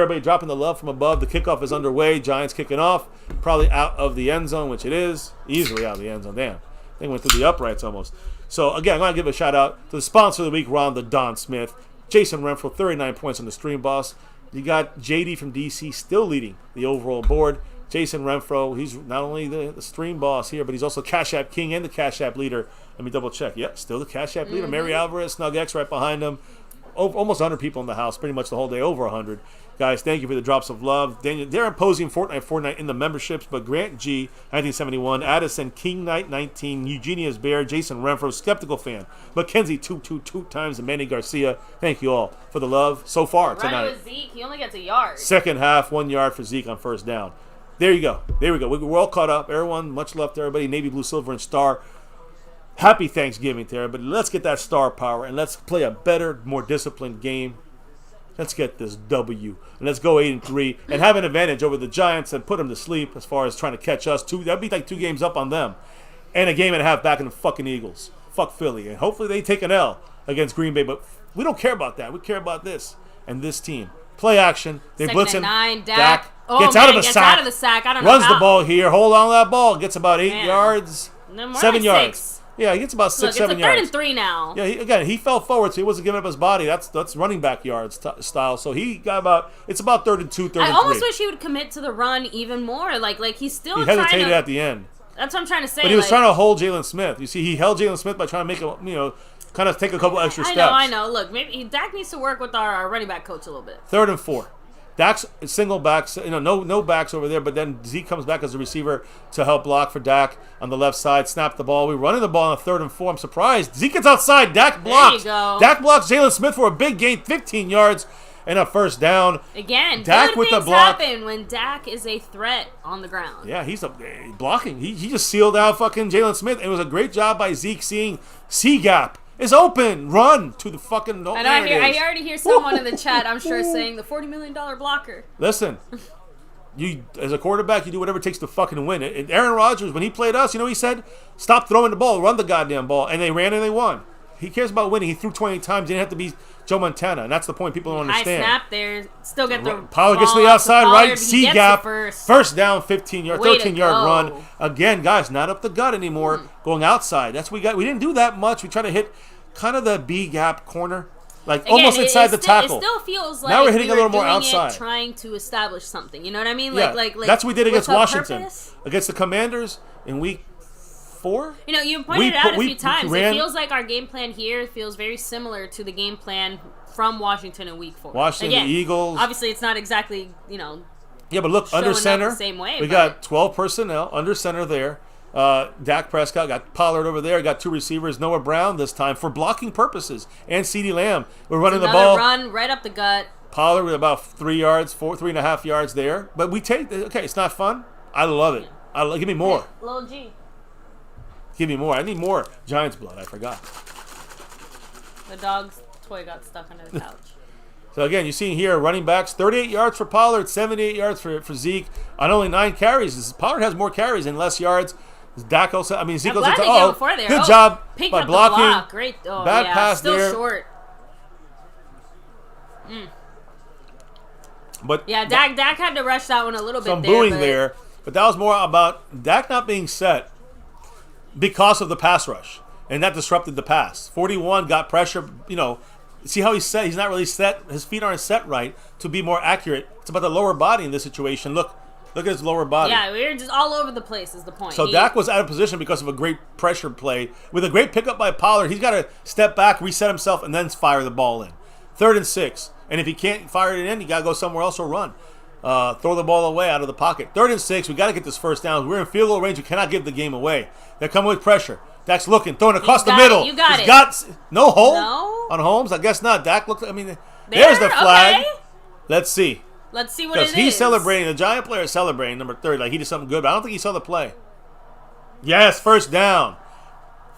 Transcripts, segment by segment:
Everybody dropping the love from above. The kickoff is underway. Giants kicking off. Probably out of the end zone, which it is. Easily out of the end zone. Damn. They went through the uprights almost. So, again, I'm going to give a shout-out to the sponsor of the week, Ron the Don Smith. Jason Renfro, 39 points on the stream boss. You got JD from DC still leading the overall board. Jason Renfro, he's not only the stream boss here, but he's also Cash App King and the Cash App leader. Let me double check. Yep, still the Cash App leader. Mary Alvarez, Snug X right behind him. Almost 100 people in the house, pretty much the whole day, over 100. Guys, thank you for the drops of love. They're imposing Fortnite in the memberships, but Grant G, 1971, Addison, King Knight 19, Eugenius Bear, Jason Renfro, Skeptical Fan, Mackenzie 222 times, and Manny Garcia. Thank you all for the love so far tonight. Running with Zeke, he only gets a yard. Second half, 1 yard for Zeke on first down. There you go. There we go. We're all caught up. Everyone, much love to everybody. Navy, blue, silver, and star. Happy Thanksgiving to everybody. Let's get that star power, and let's play a better, more disciplined game. Let's get this W. And let's go 8-3 and have an advantage over the Giants and put them to sleep as far as trying to catch us. That'd be like 2 games up on them. And a game and a half back in the fucking Eagles. Fuck Philly. And hopefully they take an L against Green Bay. But we don't care about that. We care about this and this team. Play action. They blitz him. Dak gets out of the sack. I don't know runs the ball here. Hold on to that ball. Gets about 8 yards. No, 7 yards. 6. Yeah, he gets about 6, 7 yards. It's a 3rd and 3 now. Yeah, he fell forward, so he wasn't giving up his body. That's running back yards style. So he got it's about 3rd and 2, 3rd and 3. I almost wish he would commit to the run even more. Like he's still he hesitated at the end. That's what I'm trying to say. But he was trying to hold Jalen Smith. You see, he held Jalen Smith by trying to make him, kind of take a couple extra steps. I know. Look, maybe Dak needs to work with our running back coach a little bit. 3rd and 4. Dak's single backs, no backs over there, but then Zeke comes back as a receiver to help block for Dak on the left side, snap the ball. We're running the ball on 3rd and 4. I'm surprised. Zeke gets outside. Dak blocks. There you go. Dak blocks Jalen Smith for a big gain, 15 yards and a first down. Again, Dak good with things the block. happen when Dak is a threat on the ground. Yeah, he's blocking. He just sealed out fucking Jalen Smith. It was a great job by Zeke seeing C-gap. Is open. Run to the fucking. I already hear someone in the chat, I'm sure, saying the $40 million blocker. Listen, you as a quarterback, you do whatever it takes to fucking win. And Aaron Rodgers, when he played us, he said, "Stop throwing the ball, run the goddamn ball," and they ran and they won. He cares about winning. He threw 20 times. He didn't have to be Joe Montana, and that's the point people don't understand. High snap there. Still get the Pollard gets to the outside, right? C gap. First down, 15 yard, 13-yard run. Again, guys, not up the gut anymore. Going outside. That's what we got. We didn't do that much. We tried to hit kind of the B gap corner, almost inside the tackle. It still feels like now we're hitting a little more outside, trying to establish something. You know what I mean? Yeah, that's what we did against Washington, purpose. Against the Commanders in week 4. You pointed it out a few times. It feels like our game plan here feels very similar to the game plan from Washington in week 4. Washington, the Eagles. Obviously, it's not exactly Yeah, but look, under center, the same way, we got 12 personnel under center there. Dak Prescott got Pollard over there. Got 2 receivers. Noah Brown this time for blocking purposes, and CeeDee Lamb. We're running the ball. Run right up the gut. Pollard with about 3 yards, 3.5 yards there. But we take. Okay, it's not fun. I love it. Give me more. Little G. Give me more. I need more Giants blood. I forgot. The dog's toy got stuck under the couch. So again, you see here running backs, 38 yards for Pollard, 78 yards for Zeke on only 9 carries. Pollard has more carries and less yards. Dak also, Zeke goes into, good job by blocking. Great. Bad pass still there. Short. But Dak had to rush that one a little bit. Some booing there, but that was more about Dak not being set because of the pass rush, and that disrupted the pass. 41 got pressure. See how he's set? He's not really set. His feet aren't set right to be more accurate. It's about the lower body in this situation. Look at his lower body. Yeah, we were just all over the place is the point. So Dak was out of position because of a great pressure play. With a great pickup by Pollard, he's got to step back, reset himself, and then fire the ball in. 3rd and 6. And if he can't fire it in, you got to go somewhere else or run. Throw the ball away out of the pocket. 3rd and 6. We got to get this first down. We're in field goal range. We cannot give the game away. They're coming with pressure. Dak's looking, throwing across the middle. You got He's it. Got no hold on Holmes. I guess not. Dak looked. There's the flag. Okay. Let's see. Let's see what it is. Because he's celebrating. The Giant player is celebrating, number 30. Like he did something good, but I don't think he saw the play. Yes, first down.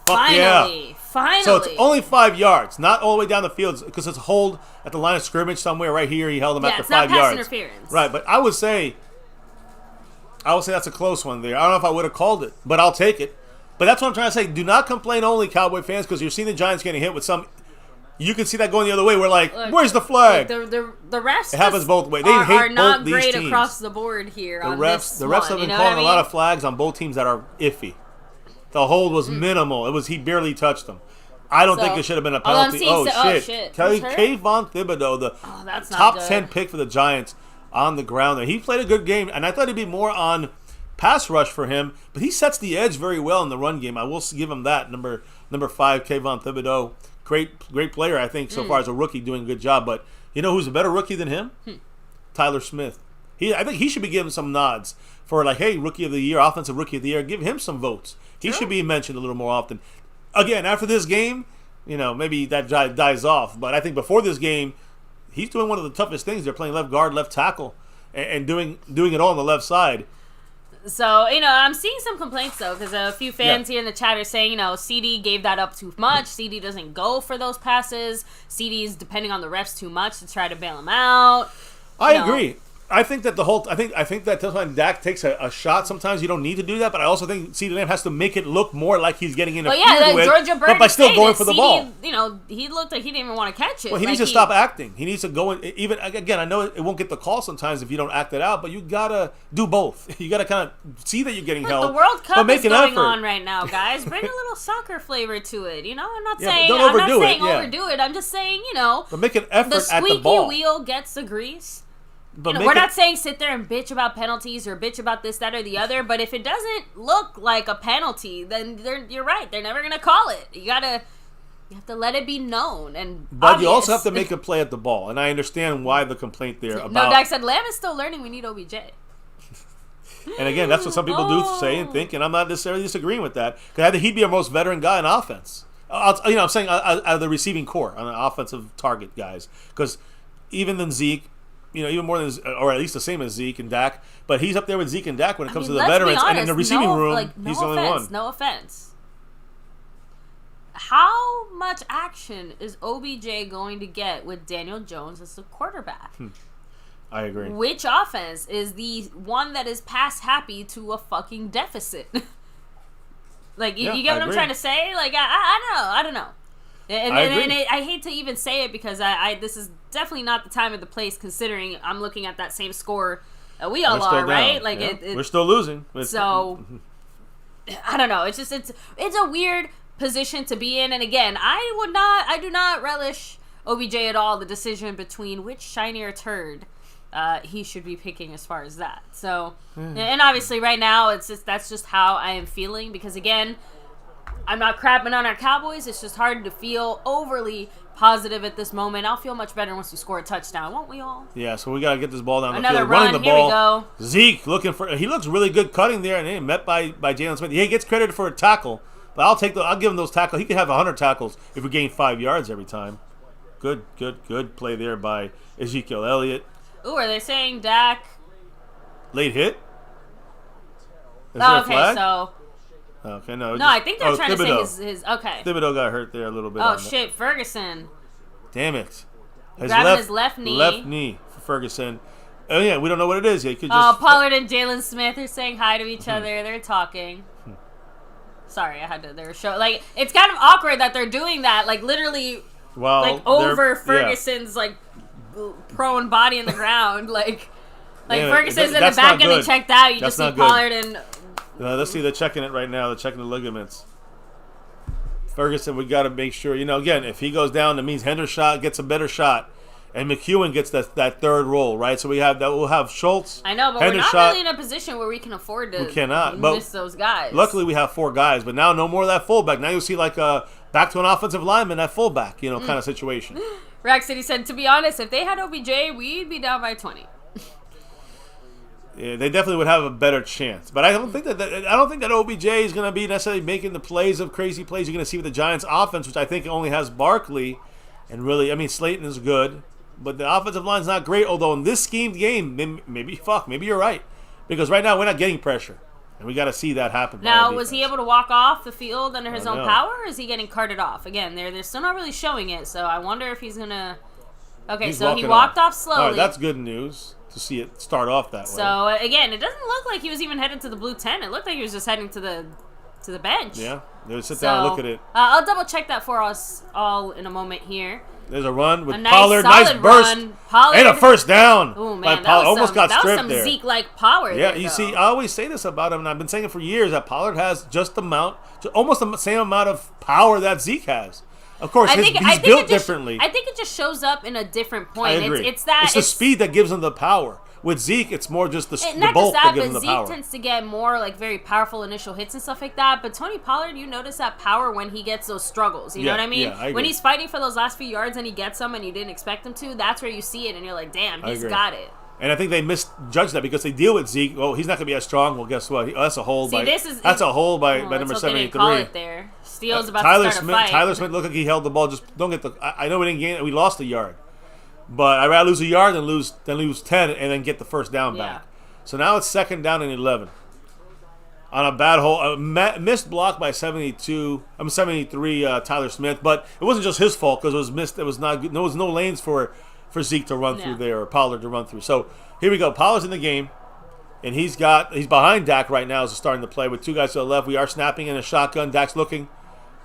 Finally. So it's only 5 yards, not all the way down the field, because it's a hold at the line of scrimmage somewhere right here. He held him after 5 yards. Yeah, it's not pass interference. Right, but I would say that's a close one there. I don't know if I would have called it, but I'll take it. But that's what I'm trying to say. Do not complain only, Cowboy fans, because you're seeing the Giants getting hit with some you can see that going the other way. We're like, where's the flag? The refs it happens both ways. They are hate not both these great teams. across the board here. The refs have been calling a lot of flags on both teams that are iffy. The hold was minimal. He barely touched them. I don't think it should have been a penalty. Shit. Kayvon Thibodeau, the top 10 pick for the Giants on the ground there. He played a good game, and I thought he'd be more on pass rush for him, but he sets the edge very well in the run game. I will give him that. Number 5, Kayvon Thibodeau. Great player, I think, so far as a rookie, doing a good job. But you know who's a better rookie than him? Tyler Smith. I think he should be given some nods for, like, hey, Rookie of the Year, Offensive Rookie of the Year. Give him some votes. He should be mentioned a little more often. Again, after this game, maybe that dies off. But I think before this game, he's doing one of the toughest things. They're playing left guard, left tackle, and doing it all on the left side. So, I'm seeing some complaints, though, because a few fans here in the chat are saying, CD gave that up too much. CD doesn't go for those passes. CD's depending on the refs too much to try to bail him out. I agree. I think that I think that when Dak takes a shot, sometimes you don't need to do that. But I also think CeeDee Lamb has to make it look more like he's getting in a feud with, Georgia Bird but by still going for the ball. He looked like he didn't even want to catch it. Well, he needs to stop acting. He needs to go in. Even again, I know it won't get the call sometimes if you don't act it out, but you gotta do both. You gotta kind of see that you're getting held. The World Cup is going on right now, guys. Bring a little soccer flavor to it. I'm not saying overdo it. I'm just saying, but make an effort at the ball. The squeaky wheel gets the grease. But we're not saying sit there and bitch about penalties or bitch about this, that, or the other. But if it doesn't look like a penalty, then you're right. They're never going to call it. You have to let it be known and But obvious. You also have to make a play at the ball. And I understand why the complaint there about... No, Dak said, Lamb is still learning. We need OBJ. And again, that's what some people do say and think. And I'm not necessarily disagreeing with that. Because I think he'd be our most veteran guy in offense. I'm saying out of the receiving core, on the offensive target guys. Because even than Zeke... even more than, or at least the same as Zeke and Dak. But he's up there with Zeke and Dak when it comes to the veterans. And in the receiving room, he's the only one. No offense. How much action is OBJ going to get with Daniel Jones as the quarterback? I agree. Which offense is the one that is pass happy to a fucking deficit? You get what I'm trying to say? I don't know. And I hate to even say it because this is definitely not the time or the place, considering I'm looking at that same score we all are, right? We're still losing. So I don't know. It's a weird position to be in. And again, I do not relish OBJ at all. The decision between which shinier turd he should be picking as far as that. So and obviously right now that's just how I am feeling, because again, I'm not crapping on our Cowboys. It's just hard to feel overly positive at this moment. I'll feel much better once we score a touchdown, won't we all? Yeah, so we got to get this ball down the field. Running run. the Here ball. We go. Zeke he looks really good cutting there, and then met by Jalen Smith. He gets credited for a tackle, but I'll give him those tackles. He could have 100 tackles if we gain 5 yards every time. Good play there by Ezekiel Elliott. Ooh, are they saying Dak? Late hit? Is there a flag? So... Okay, no. I think they're trying to say his... Okay. Thibodeau got hurt there a little bit. Oh, shit. Ferguson. Damn it. Grabbing his left knee. Left knee for Ferguson. Oh, yeah, we don't know what it is. He could just... Pollard and Jalen Smith are saying hi to each other. They're talking. Sorry, I had to... They were showing... it's kind of awkward that they're doing that. Literally... over Ferguson's, prone body in the ground. Ferguson's in the back getting checked out. You just see Pollard and... let's see, they're checking it right now. They're checking the ligaments. Ferguson, we got to make sure. Again, if he goes down, that means Hendershot gets a better shot, and McEwen gets that third roll, right? So we'll have Schultz. I know, but we're not really in a position where we can afford to miss those guys. Luckily, we have 4 guys, but now no more of that fullback. Now you'll see back to an offensive lineman, that fullback, kind of situation. Rack City said, to be honest, if they had OBJ, we'd be down by 20. Yeah, they definitely would have a better chance, but I don't think that OBJ is going to be necessarily making the crazy plays you're going to see with the Giants' offense, which I think only has Barkley, and really, Slayton is good, but the offensive line's not great. Although in this schemed game, maybe you're right, because right now we're not getting pressure, and we got to see that happen. Now, was he able to walk off the field under his own power, or is he getting carted off? Again, they're still not really showing it, so I wonder if he's gonna. Okay, so he walked off slowly. All right, that's good news to see it start off that way. So again, it doesn't look like he was even headed to the blue tent. It looked like he was just heading to the bench. Yeah, they would sit down and look at it. I'll double check that for us all in a moment here. There's a run with a nice, Pollard. solid Nice burst. run. Pollard. And a first down. Oh, By man. Pollard. Almost got that was stripped some there. Zeke-like power Yeah, there, you though. see, I always say this about him, and I've been saying it for years, that Pollard has almost the same amount of power that Zeke has. Of course, he's built differently. I think it just shows up in a different point. I agree. It's the speed that gives him the power. With Zeke, it's more just the bulk that gives him the Zeke power. tends to get more like very powerful initial hits and stuff like that. But Tony Pollard, you notice that power when he gets those struggles. You know what I mean? Yeah, I agree. When he's fighting for those last few yards and he gets them and you didn't expect him to, that's where you see it and you're like, damn, he's got it. And I think they misjudged that because they deal with Zeke. Oh, he's not going to be as strong. Well, guess what? That's a hold. That's a hold by number 73. Call it there. Steele's about to start a fight. Tyler Smith looked like he held the ball. Just don't get the. I know we didn't gain. We lost a yard, but I'd rather lose a yard than lose 10 and then get the first down back. So now it's 2nd down and 11. On a bad hole, a missed block by 73. Tyler Smith, but it wasn't just his fault because it was missed. It was not good. There was no lanes for Zeke to run through there or Pollard to run through. So here we go. Pollard's in the game, and he's behind Dak right now as he's starting to play with 2 guys to the left. We are snapping in a shotgun. Dak's looking,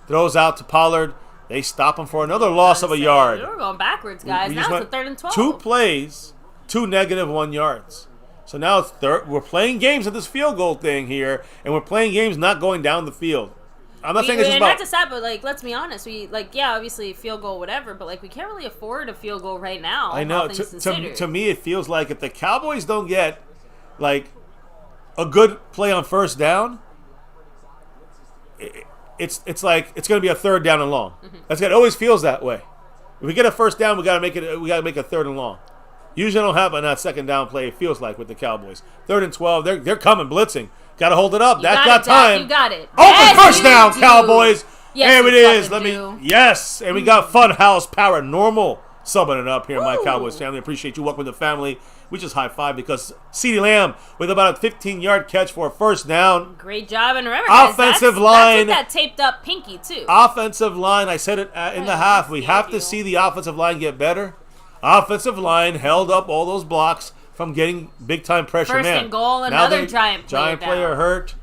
throws out to Pollard. They stop him for another loss of a yard. We're going backwards, guys. Now it's a 3rd and 12. 2 plays, 2 negative 1 yards. So now it's we're playing games at this field goal thing here, and we're playing games not going down the field. I'm not saying it's just about... Not to say, but, like, let's be honest. We, like, yeah, obviously field goal, whatever, but, like, we can't really afford a field goal right now. I know. To me, it feels like if the Cowboys don't get, like, a good play on first down, it's like it's going to be a 3rd down and long. It always feels that way. If we get a first down, we got to make a 3rd and long. Usually don't happen on that 2nd down play, it feels like, with the Cowboys. 3rd and 12, they're coming, blitzing. Got to hold it up. That's got time. You got it. Open first down, Cowboys. Yes, there it is. Yes, and we got Funhouse Paranormal subbing it up here, my Cowboys family. Appreciate you. Welcome to the family. We just high-five because CeeDee Lamb with about a 15-yard catch for a first down. Great job. And remember, guys, offensive line. That's with that taped up pinky, too. Offensive line. I said it in the half. We have to see the offensive line get better. Offensive line held up all those blocks from getting big-time pressure. First and goal, another giant player hurt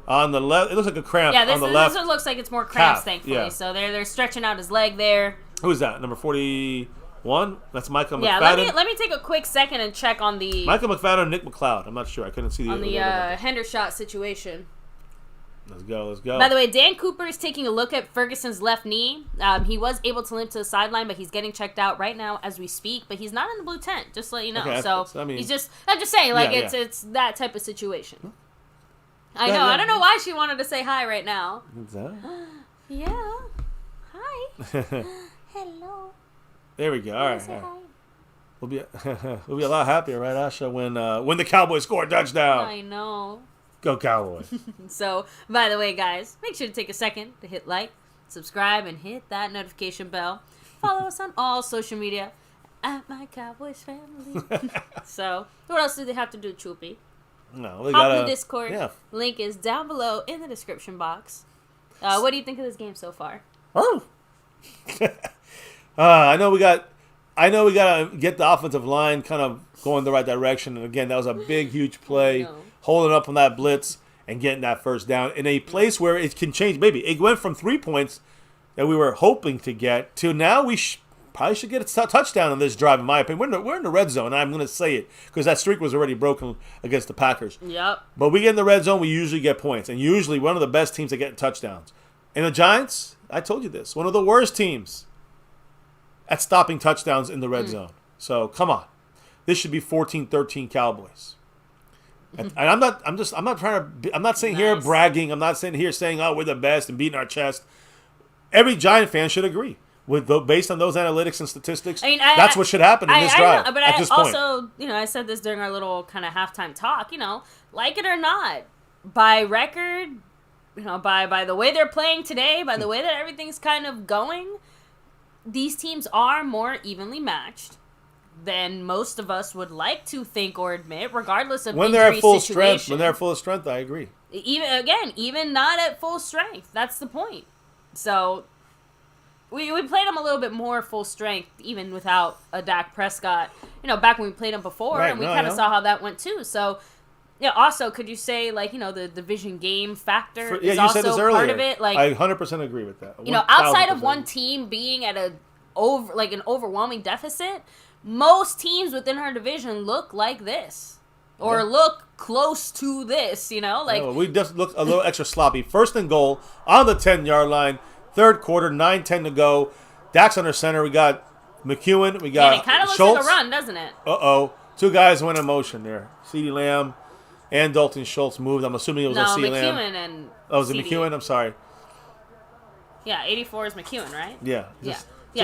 on the left. It looks like a cramp on the left. This one looks like it's more cramps, thankfully. Yeah. So they're stretching out his leg there. Who is that? Number 41? That's Michael McFadden. Yeah, let me take a quick second and check on the... Michael McFadden or Nick McLeod. I'm not sure. I couldn't see the... On the Hendershot situation. Let's go. By the way, Dan Cooper is taking a look at Ferguson's left knee. He was able to limp to the sideline, but he's getting checked out right now as we speak. But he's not in the blue tent, just to let you know. Okay, he's just... I'm just saying, like, it's that type of situation. I know. I don't know why she wanted to say hi right now. What's that? Yeah. Hi. Hello. There we go. All right. We'll be a lot happier, right, Asha, when the Cowboys score a touchdown. I know. Go Cowboys. So, by the way, guys, make sure to take a second to hit like, subscribe, and hit that notification bell. Follow us on all social media at MyCowboysFamily. So, what else do they have to do, Choopy? No, they got the Discord. Yeah. Link is down below in the description box. What do you think of this game so far? Oh. I know we got to get the offensive line kind of going the right direction. And again, that was a big, huge play, holding up on that blitz and getting that first down in a place where it can change. Maybe it went from 3 points that we were hoping to get to now we probably should get a touchdown on this drive, in my opinion. We're in the red zone, and I'm going to say it because that streak was already broken against the Packers. Yep. But we get in the red zone, we usually get points, and usually one of the best teams that get touchdowns. And the Giants, I told you this, one of the worst teams at stopping touchdowns in the red zone. So come on, this should be 14-13 Cowboys. And I'm not saying here bragging. I'm not saying here saying, oh, we're the best and beating our chest. Every Giant fan should agree based on those analytics and statistics. I mean, that's what should happen in this drive. But at this point. Also, I said this during our little kind of halftime talk. Like it or not, by record, by the way they're playing today, by the way that everything's kind of going, these teams are more evenly matched than most of us would like to think or admit, regardless of when they're at full strength. When they're at full strength, I agree. Even not at full strength. That's the point. So we played them a little bit more full strength, even without a Dak Prescott. Back when we played them before, and we kind of saw how that went too. So. Yeah. Also, could you say the division game factor is you also said this earlier. part of it? I 100% agree with that. Outside of one team being at a an overwhelming deficit, most teams within her division look like this. Or look close to this, you know? Like, we just look a little extra sloppy. First and goal on the 10-yard line. Third quarter, 9:10 to go. Dax under center. We got McEwen. We got it kind of looks Schultz. like a run, doesn't it? Two guys went in motion there. CeeDee Lamb and Dalton Schultz moved. I'm assuming it was on CeeDee Lamb. McEwen and was it CD. McEwen? I'm sorry. Yeah, 84 is McEwen, right? Yeah.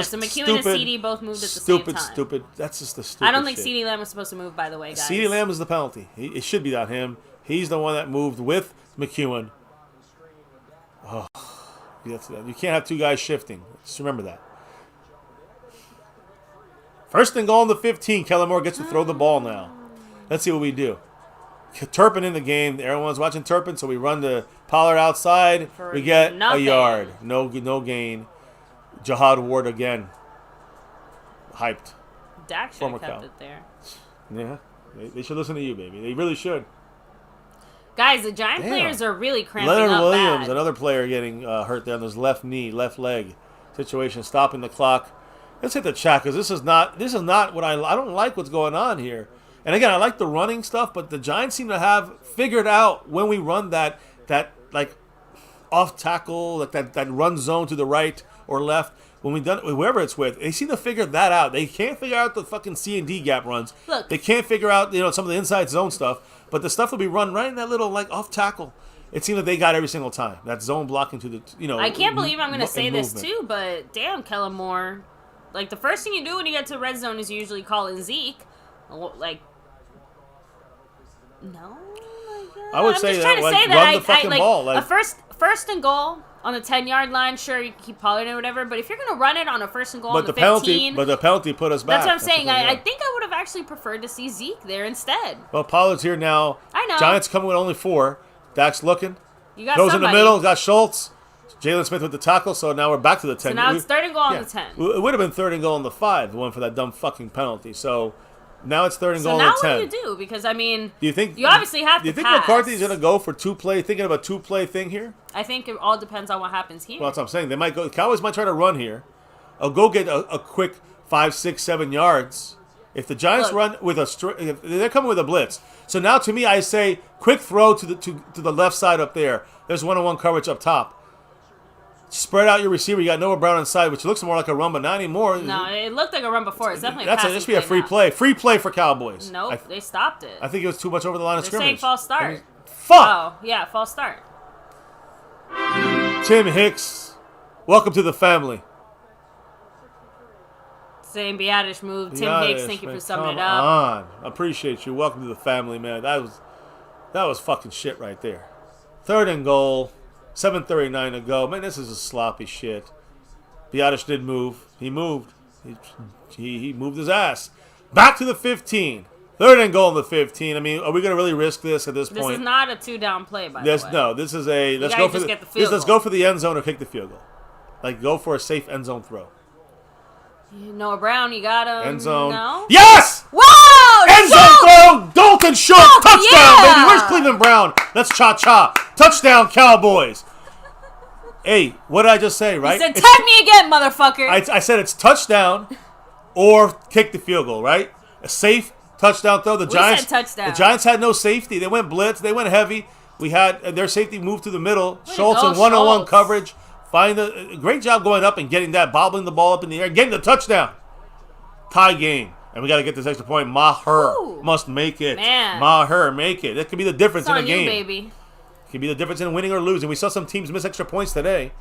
So McEwen and CD both moved at the same time. Stupid. That's just the stupid I don't think shit. CeeDee Lamb was supposed to move, by the way, guys. CeeDee Lamb is the penalty. It should be on him. He's the one that moved with McEwen. Oh, you can't have two guys shifting. Just remember that. First and goal on the 15. Kellen Moore gets to throw the ball now. Let's see what we do. Turpin in the game. Everyone's watching Turpin, so we run the Pollard outside. We get a yard. No gain. Jihad Ward again. Hyped. Dak should have kept it there. Yeah. They should listen to you, baby. They really should. Guys, the Giant players are really cramping Leonard up Williams, bad. another player getting hurt there on his left knee, left leg situation, stopping the clock. Let's hit the chat because this is not what I don't like what's going on here. And again, I like the running stuff, but the Giants seem to have figured out when we run that like off tackle, like that run zone to the right or left. When we done whoever it's with, they seem to figure that out. They can't figure out the fucking C and D gap runs. Look, they can't figure out some of the inside zone stuff. But the stuff will be run right in that little like off tackle. It seems that they got every single time. That zone blocking to the I can't believe I'm going to say this too, but damn, Kellen Moore. Like the first thing you do when you get to red zone is usually call in Zeke. Like, no. I would say that. Run the fucking ball. A first and goal on the 10-yard line, sure, you keep Pollard or whatever, but if you're going to run it on a first and goal on the 15... But the penalty put us back. That's what I'm saying. I think I would have actually preferred to see Zeke there instead. Well, Pollard's here now. I know. Giants coming with only 4. Dak's looking. You got Goes somebody. in the middle. Got Schultz. Jalen Smith with the tackle, so now we're back to the 10. So now it's third and goal on the 10. It would have been third and goal on the 5, the one for that dumb fucking penalty. So now it's third and goal on the 10. So now what do you do? Because, I mean, do you think, you obviously have to pass. Do you think pass. McCarthy's going to go for thinking of a two-play thing here? I think it all depends on what happens here. Well, that's what I'm saying. They might go. The Cowboys might try to run here. I'll go get a quick 5, 6, 7 yards. If the Giants run with if they're coming with a blitz. So now to me, I say quick throw to the left side up there. There's one-on-one coverage up top. Spread out your receiver. You got Noah Brown inside, which looks more like a run, but not anymore. No, it looked like a run before. It's definitely that should be a free play. Free play for Cowboys. Nope, they stopped it. I think it was too much over the line of scrimmage. They're saying false start. Fuck! Oh, yeah, false start. Tim Hicks, welcome to the family. Saying Beatish move. Tim Hicks, thank you for summing it up. Come on. I appreciate you. Welcome to the family, man. That was fucking shit right there. Third and goal. 7:39 to go. Man, this is a sloppy shit. Beatish did move. He moved. He moved his ass. Back to the 15. Third and goal on the 15. I mean, are we going to really risk this at this point? This is not a 2-down play, by the way. No, this is a let's go for the end zone or kick the field goal. Like go for a safe end zone throw. Noah Brown, you got him. End zone. No? Yes! Whoa! End zone throw! Dalton Schultz! Touchdown, baby! Where's Cleveland Brown? Let's cha-cha. Touchdown, Cowboys. Hey, what did I just say, right? You said, tag me again, motherfucker. I said it's touchdown or kick the field goal, right? A safe touchdown throw. The Giants said touchdown. The Giants had no safety. They went blitz. They went heavy. We had their safety move to the middle. Schultz in one-on-one coverage. Great job going up and getting that, bobbling the ball up in the air, getting the touchdown. Tie game. And we got to get this extra point. Maher must make it. Man. Maher, make it. That could be the difference in a game. You, baby. Could be the difference in winning or losing. We saw some teams miss extra points today.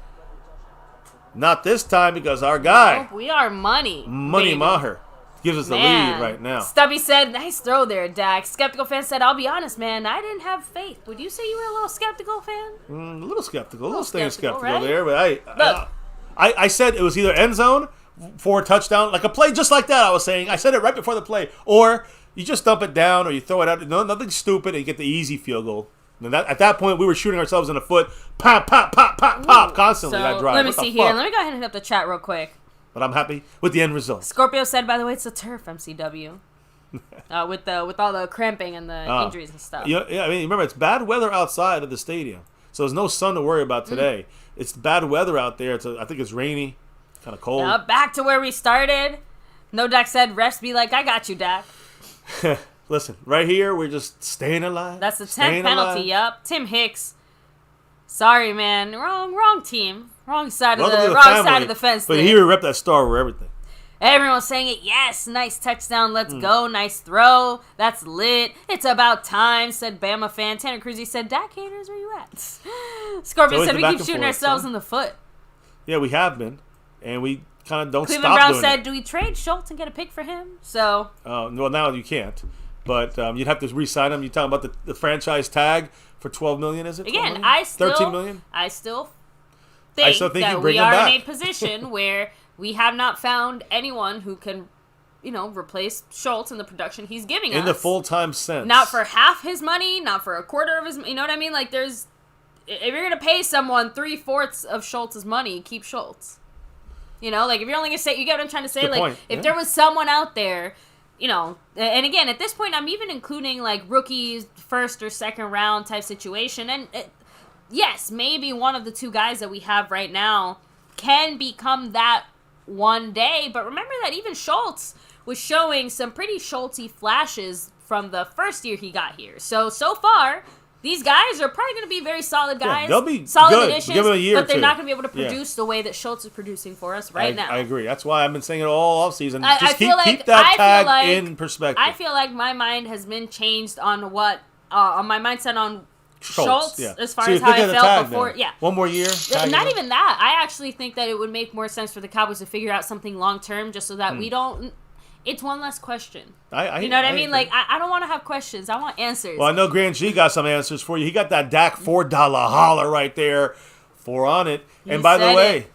Not this time because our guy. Nope, we are money. Money Maher gives us the lead right now. Stubby said, nice throw there, Dak. Skeptical fan said, I'll be honest, man, I didn't have faith. Would you say you were a little skeptical fan? A little skeptical. A little skeptical right? there. But I said it was either end zone for a touchdown, like a play just like that I was saying. I said it right before the play. Or you just dump it down or you throw it out. No, nothing stupid and you get the easy field goal. And at that point, we were shooting ourselves in the foot. Pop, pop, pop, pop, pop, constantly that drive. Let me see here. Let me go ahead and hit up the chat real quick. But I'm happy with the end result. Scorpio said, by the way, it's the turf, MCW. With all the cramping and the injuries and stuff. Yeah, I mean, remember, it's bad weather outside of the stadium. So there's no sun to worry about today. It's bad weather out there. I think it's rainy. kind of cold. Back to where we started. No Dak said, refs be like, I got you, Dak. Listen, right here, we're just staying alive. That's the 10th penalty, yup. Tim Hicks. Sorry, man. Wrong team. Wrong side of the fence. But he would rep that star over everything. Everyone's saying it. Yes, nice touchdown. Let's go. Nice throw. That's lit. It's about time, said Bama fan. Tanner Cruzy said, Dak haters, where you at? Scorpion said, we keep shooting ourselves in the foot. Yeah, we have been. And we kind of don't Cleveland stop Brown doing said, it. do we trade Schultz and get a pick for him? So. Well, now you can't. But you'd have to re-sign him. You're talking about the franchise tag for $12 million, is it? Again, $13 million? I still think that we are in a position where we have not found anyone who can, replace Schultz in the production he's giving us. In the full-time sense. Not for half his money, not for a quarter of his, you know what I mean? Like, if you're going to pay someone 3/4 of Schultz's money, keep Schultz. If you're only going to say, you get what I'm trying to say? Good point. If there was someone out there, and again, at this point, I'm even including, like, rookies, first or second round type situation. And, yes, maybe one of the two guys that we have right now can become that one day, but remember that even Schultz was showing some pretty Schultzy flashes from the first year he got here. So far, these guys are probably going to be very solid guys. Yeah, they'll be solid good. additions, Give them a year but they're or two. not going to be able to produce the way that Schultz is producing for us now. I agree. That's why I've been saying it all offseason. Just keep that tag in perspective. I feel like my mind has been changed on on my mindset on Schultz, as far as how I felt before. Then. Yeah. One more year. Not even that. I actually think that it would make more sense for the Cowboys to figure out something long term just so that we don't. It's one less question. You know what I mean? Like, I don't want to have questions. I want answers. Well, I know Grant G got some answers for you. He got that Dak $4 holler right there. 4 on it. And by the way,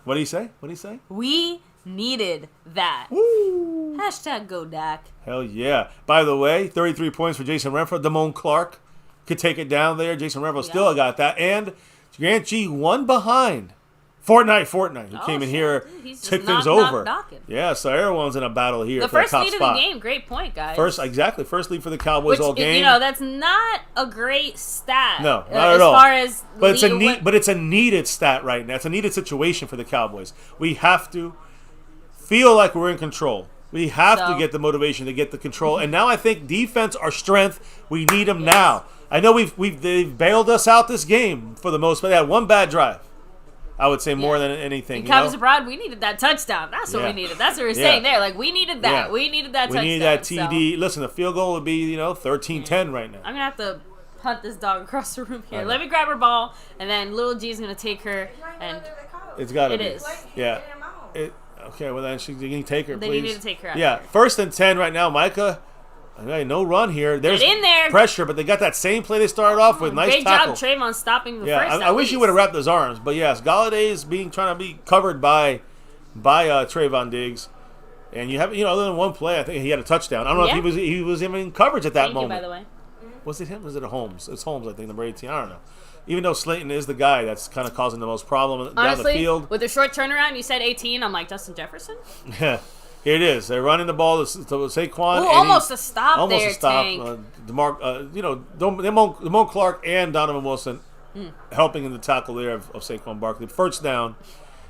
what did he say? We needed that. Woo. Hashtag go Dak. Hell yeah. By the way, 33 points for Jason Renfro. Damone Clark could take it down there. Jason Renfro still got that. And Grant G one behind. Fortnite, who came in here, took things over. Yeah, so everyone's in a battle here for the top spot. The first lead of the game, great point, guys. First lead for the Cowboys all game. That's not a great stat. No, not at all. As far as but it's a needed stat right now. It's a needed situation for the Cowboys. We have to feel like we're in control. We have to get the motivation to get the control. And now I think defense, our strength, we need them now. I know they've bailed us out this game for the most part. They had one bad drive. I would say more than anything. Cowboys abroad, we needed that touchdown. That's what we needed. That's what we're saying there. Like, we needed that. Yeah. We needed that touchdown. We needed that TD. So. Listen, the field goal would be, 13-10 right now. I'm going to have to hunt this dog across the room here. Let me grab her ball, and then little G's going to take her. And it's got to be. It is. Yeah. Okay, well, then you can take her, please. Then you need to take her out. Yeah, 1st and 10 right now, Micah. Okay, no run here. There's in there. Pressure, but they got that same play they started off with. Nice tackle. Great job, Trayvon, stopping the first. I wish he would have wrapped his arms, but yes, Galladay is trying to be covered by Trayvon Diggs, and you have other than one play, I think he had a touchdown. I don't know if he was even in coverage at that moment. Thank you, by the way. Was it him? Was it Holmes? It's Holmes, I think, number 18. I don't know. Even though Slayton is the guy that's kind of causing the most problem down the field. With a short turnaround, you said 18. I'm like, Justin Jefferson. Yeah. Here it is. They're running the ball to Saquon. Ooh, almost a stop there, Tank. Damone Clark and Donovan Wilson helping in the tackle there of Saquon Barkley. First down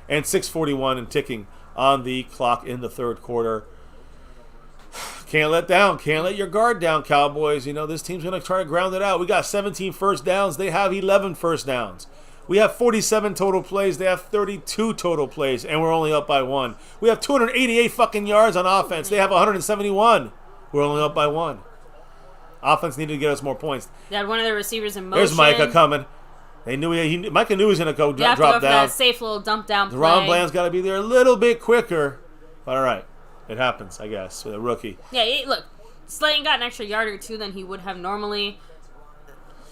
and 6:41 and ticking on the clock in the third quarter. Can't let your guard down, Cowboys. This team's going to try to ground it out. We got 17 first downs. They have 11 first downs. We have 47 total plays. They have 32 total plays, and we're only up by 1. We have 288 fucking yards on offense. They have 171. We're only up by 1. Offense needed to get us more points. They had one of their receivers in motion. There's Micah coming. They knew Micah knew he was going to go drop down. That safe little dump down play. Deron Bland's got to be there a little bit quicker. But all right, it happens, I guess, with a rookie. Yeah, look, Slayton got an extra yard or two than he would have normally.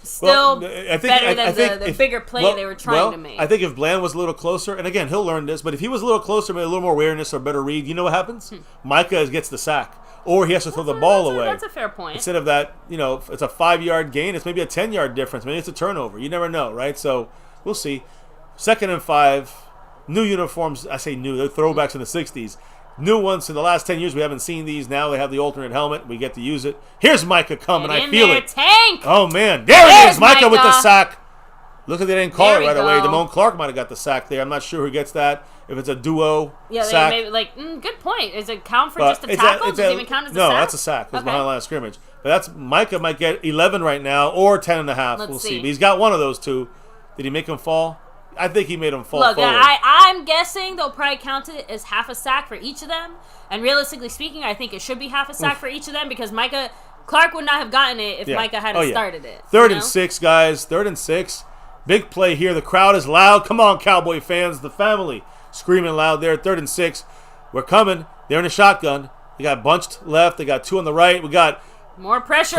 Still better than the bigger play they were trying to make. I think if Bland was a little closer, and again, he'll learn this, but if he was a little closer, maybe a little more awareness or better read, you know what happens? Micah gets the sack. Or he has to throw the ball away. That's a fair point. Instead of that, it's a 5-yard gain, it's maybe a 10-yard difference. Maybe it's a turnover. You never know, right? So we'll see. 2nd and 5. New uniforms. I say new. They're throwbacks in the 60s. New ones in the last 10 years. We haven't seen these. Now they have the alternate helmet. We get to use it. Here's Micah coming. I feel it. Tank. Oh, man. There it is. Micah with the sack. Look at they didn't call it right away. Damone Clark might have got the sack there. I'm not sure who gets that. if it's a duo Yeah, sack. maybe like good point. Is it count for But just a tackle? Does it even count as a sack? No, that's a sack. It was behind the line of scrimmage. But that's Micah might get 11 right now or 10.5. We'll see. But he's got one of those two. Did he make him fall? I think he made him fall forward. I'm guessing they'll probably count it as half a sack for each of them. And realistically speaking, I think it should be half a sack for each of them because Clark would not have gotten it if Micah hadn't started it. Third and 6, guys. 3rd and 6. Big play here. The crowd is loud. Come on, Cowboy fans. The family screaming loud there. 3rd and 6. We're coming. They're in a shotgun. They got bunched left. They got 2 on the right. We got more pressure.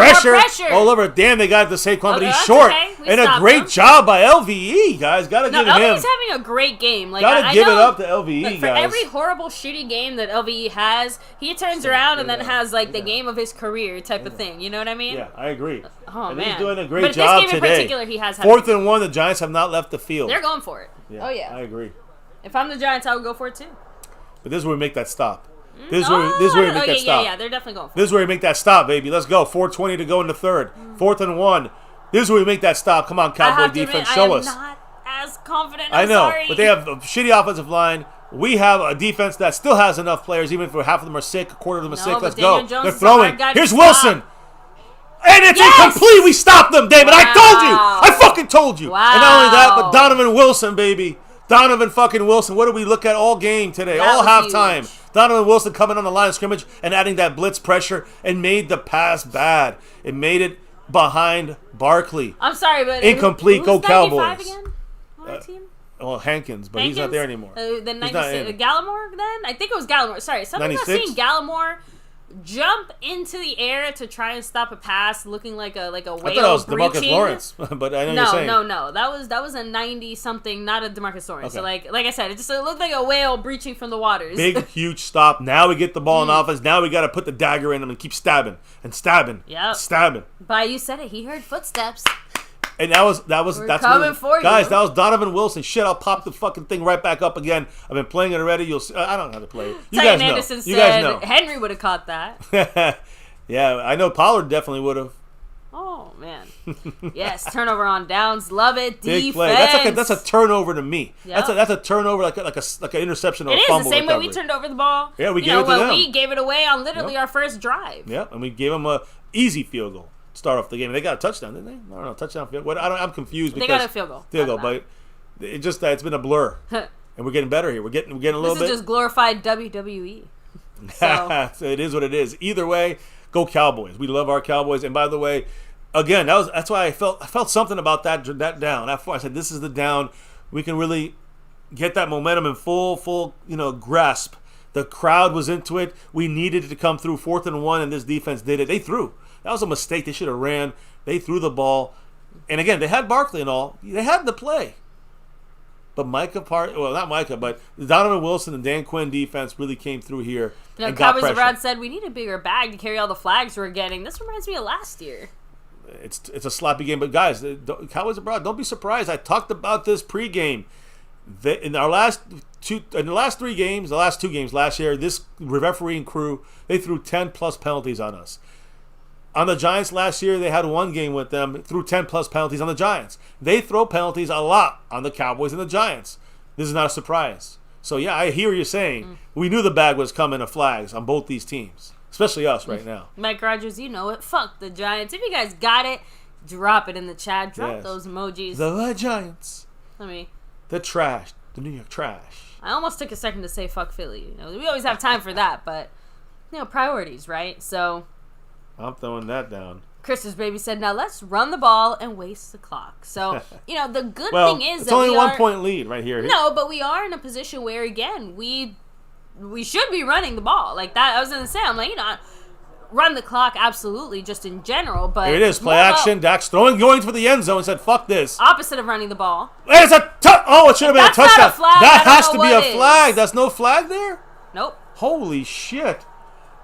All over. Damn, they got the Saquon, but he's short. Okay. And a great job by LVE, guys. Got to give him. LVE's having a great game. Like, got to give it up to LVE, guys. For every horrible, shitty game that LVE has, he turns around and then has, like, the game of his career type of thing. You know what I mean? Yeah, I agree. Oh, and man. he's doing a great job today. But this game in particular, he has had 4th and 1, the Giants have not left the field. They're going for it. Yeah, oh, yeah. I agree. If I'm the Giants, I would go for it, too. But this is where we make that stop. This is where we make that stop. Yeah, they're definitely going for it. This is where we make that stop, baby. Let's go. 4:20 to go in the 3rd. 4th and 1. This is where we make that stop. Come on, Cowboy defense, show us. I'm not as confident. I know, sorry. but they have a shitty offensive line. We have a defense that still has enough players, even if half of them are sick, a quarter of them are sick. Let's go. They're throwing. Here's Wilson. And it's incomplete. We stopped them, David. I told you. I fucking told you. Wow. And not only that, but Donovan Wilson, baby. Donovan fucking Wilson. What did we look at all game today? All halftime. Donovan Wilson coming on the line of scrimmage and adding that blitz pressure and made the pass bad. It made it behind Barkley. I'm sorry, but incomplete. Go Cowboys. Again? On our team? Well, Hankins, but he's not there anymore. The 96, Gallimore then? I think it was Gallimore. Sorry, something I've seen Gallimore jump into the air to try and stop a pass, looking like a whale. I thought that was DeMarcus Lawrence, but I know you're saying no. That was a 90-something, not a DeMarcus Lawrence. Okay. So like I said, it looked like a whale breaching from the waters. Big, huge stop. Now we get the ball in offense. Now we got to put the dagger in him and keep stabbing and stabbing. Yep. Stabbing. But you said it. He heard footsteps. And that's coming for you. Guys, that was Donovan Wilson. Shit, I'll pop the fucking thing right back up again. I've been playing it already. You'll see. I don't know how to play it. You guys know. Anderson said Henry would have caught that. Yeah, I know Pollard definitely would have. Oh man. Yes, turnover on downs. Love it. Big play. That's a turnover to me. Yep. That's a turnover like an interception or a fumble. It is the same recovery. way we turned over the ball. Yeah, we gave it to them. We gave it away on literally our first drive. Yeah, and we gave them a easy field goal. Start off the game. They got a touchdown, didn't they? I don't know, touchdown field goal. I'm confused because they got a field goal. Field goal, but it's been a blur, and we're getting better here. We're getting a little bit. This is just glorified WWE. So. So it is what it is. Either way, go Cowboys. We love our Cowboys. And by the way, again, that's why I felt something about that down. I said this is the down. We can really get that momentum in full grasp. The crowd was into it. We needed it to come through. 4th and 1, and this defense did it. They threw. That was a mistake. They should have ran. They threw the ball. And again, they had Barkley and all. They had the play. But not Micah, but the Donovan Wilson and Dan Quinn defense really came throrough here. And Cowboys abroad said we need a bigger bag to carry all the flags we're getting. This reminds me of last year. It's a sloppy game. But guys, Cowboys abroad, don't be surprised. I talked about this pregame. In the last 2 games, the last 2 games last year, this refereeing crew, they threw 10-plus penalties on us. On the Giants last year, they had 1 game with them, threw 10-plus penalties on the Giants. They throw penalties a lot on the Cowboys and the Giants. This is not a surprise. So, yeah, I hear you saying we knew the bag was coming of flags on both these teams, especially us right now. Mike Rogers, you know it. Fuck the Giants. If you guys got it, drop it in the chat. Drop those emojis. The Giants. The trash. The New York trash. I almost took a second to say fuck Philly. We always have time for that, but, priorities, right? So... I'm throwing that down. Chris's baby said, now let's run the ball and waste the clock. So, the good thing is it's that only 1 point lead right here. No, but we are in a position where, again, we should be running the ball. Like that, I was going to say, I'm like, run the clock, absolutely, just in general. But here it is, play action. Dak's going for the end zone and said, fuck this. Opposite of running the ball. It's it should have been a touchdown. Not a flag, that has to be a flag. There's no flag there? Nope. Holy shit.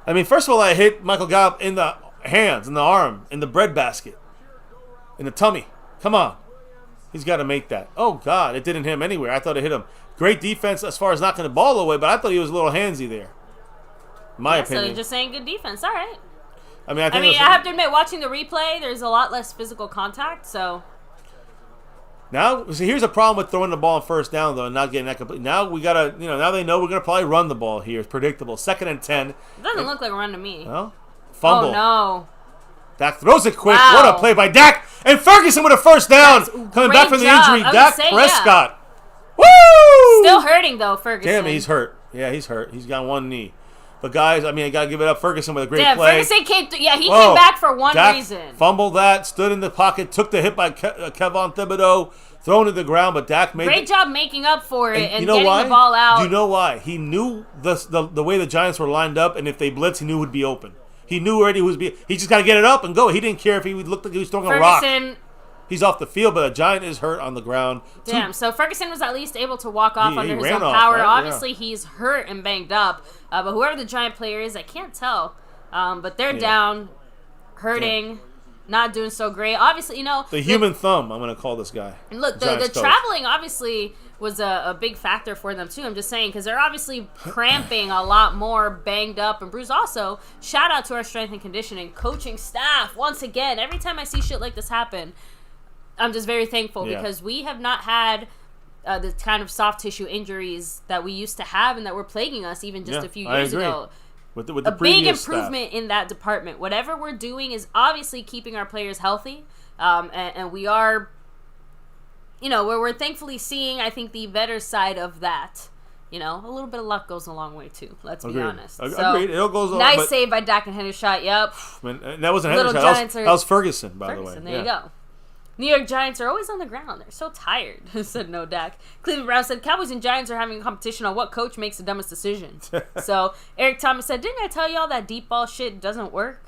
I mean, first of all, I hit Michael Gallup in the hands, in the arm, in the bread basket, in the tummy. Come on. He's got to make that. Oh, God. It didn't hit him anywhere. I thought it hit him. Great defense as far as knocking the ball away, but I thought he was a little handsy there. My opinion. So you're just saying good defense. All right. I mean, I have to admit, watching the replay, there's a lot less physical contact, so... Now, see, here's a problem with throwing the ball on first down, though, and not getting that complete. Now we got to, now they know we're going to probably run the ball here. It's predictable. 2nd and 10. It doesn't look like a run to me. Well, fumble. Oh, no. Dak throws it quick. Wow. What a play by Dak. And Ferguson with a first down. Coming back from the injury. Dak Prescott. Yeah. Woo! Still hurting, though, Ferguson. Damn, he's hurt. Yeah, he's hurt. He's got one knee. But, guys, I got to give it up. Ferguson with a great play. Ferguson came came back for one Dak reason. Fumbled that, stood in the pocket, took the hit by Kevon Thibodeau, thrown to the ground, but Dak made Great job making up for it and getting the ball out. Do you know why? He knew the way the Giants were lined up, and if they blitz, he knew it would be open. He knew already who was being. He just got to get it up and go. He didn't care if he looked like he was throwing a rock. He's off the field, but a Giant is hurt on the ground. Damn, so Ferguson was at least able to walk off under his own off, power. right? Obviously, he's hurt and banged up. But whoever the Giant player is, I can't tell. But they're down, hurting, not doing so great. Obviously, the human thumb, I'm going to call this guy. And look, the traveling obviously was a big factor for them, too. I'm just saying, because they're obviously cramping a lot more, banged up and bruised. Also, shout out to our strength and conditioning coaching staff. Once again, every time I see shit like this happen, I'm just very thankful because we have not had the kind of soft tissue injuries that we used to have and that were plaguing us even just a few years ago. With the a big improvement staff in that department. Whatever we're doing is obviously keeping our players healthy, and we are, we're thankfully seeing, I think, the better side of that. A little bit of luck goes a long way too. Let's be honest. Agreed. It goes a nice save by Dak and Hendershot. Yep. Man, that wasn't Hendershot. That was Ferguson, by the way. There you go. New York Giants are always on the ground. They're so tired, said No Dak. Cleveland Brown said, Cowboys and Giants are having a competition on what coach makes the dumbest decision. So Eric Thomas said, didn't I tell y'all that deep ball shit doesn't work?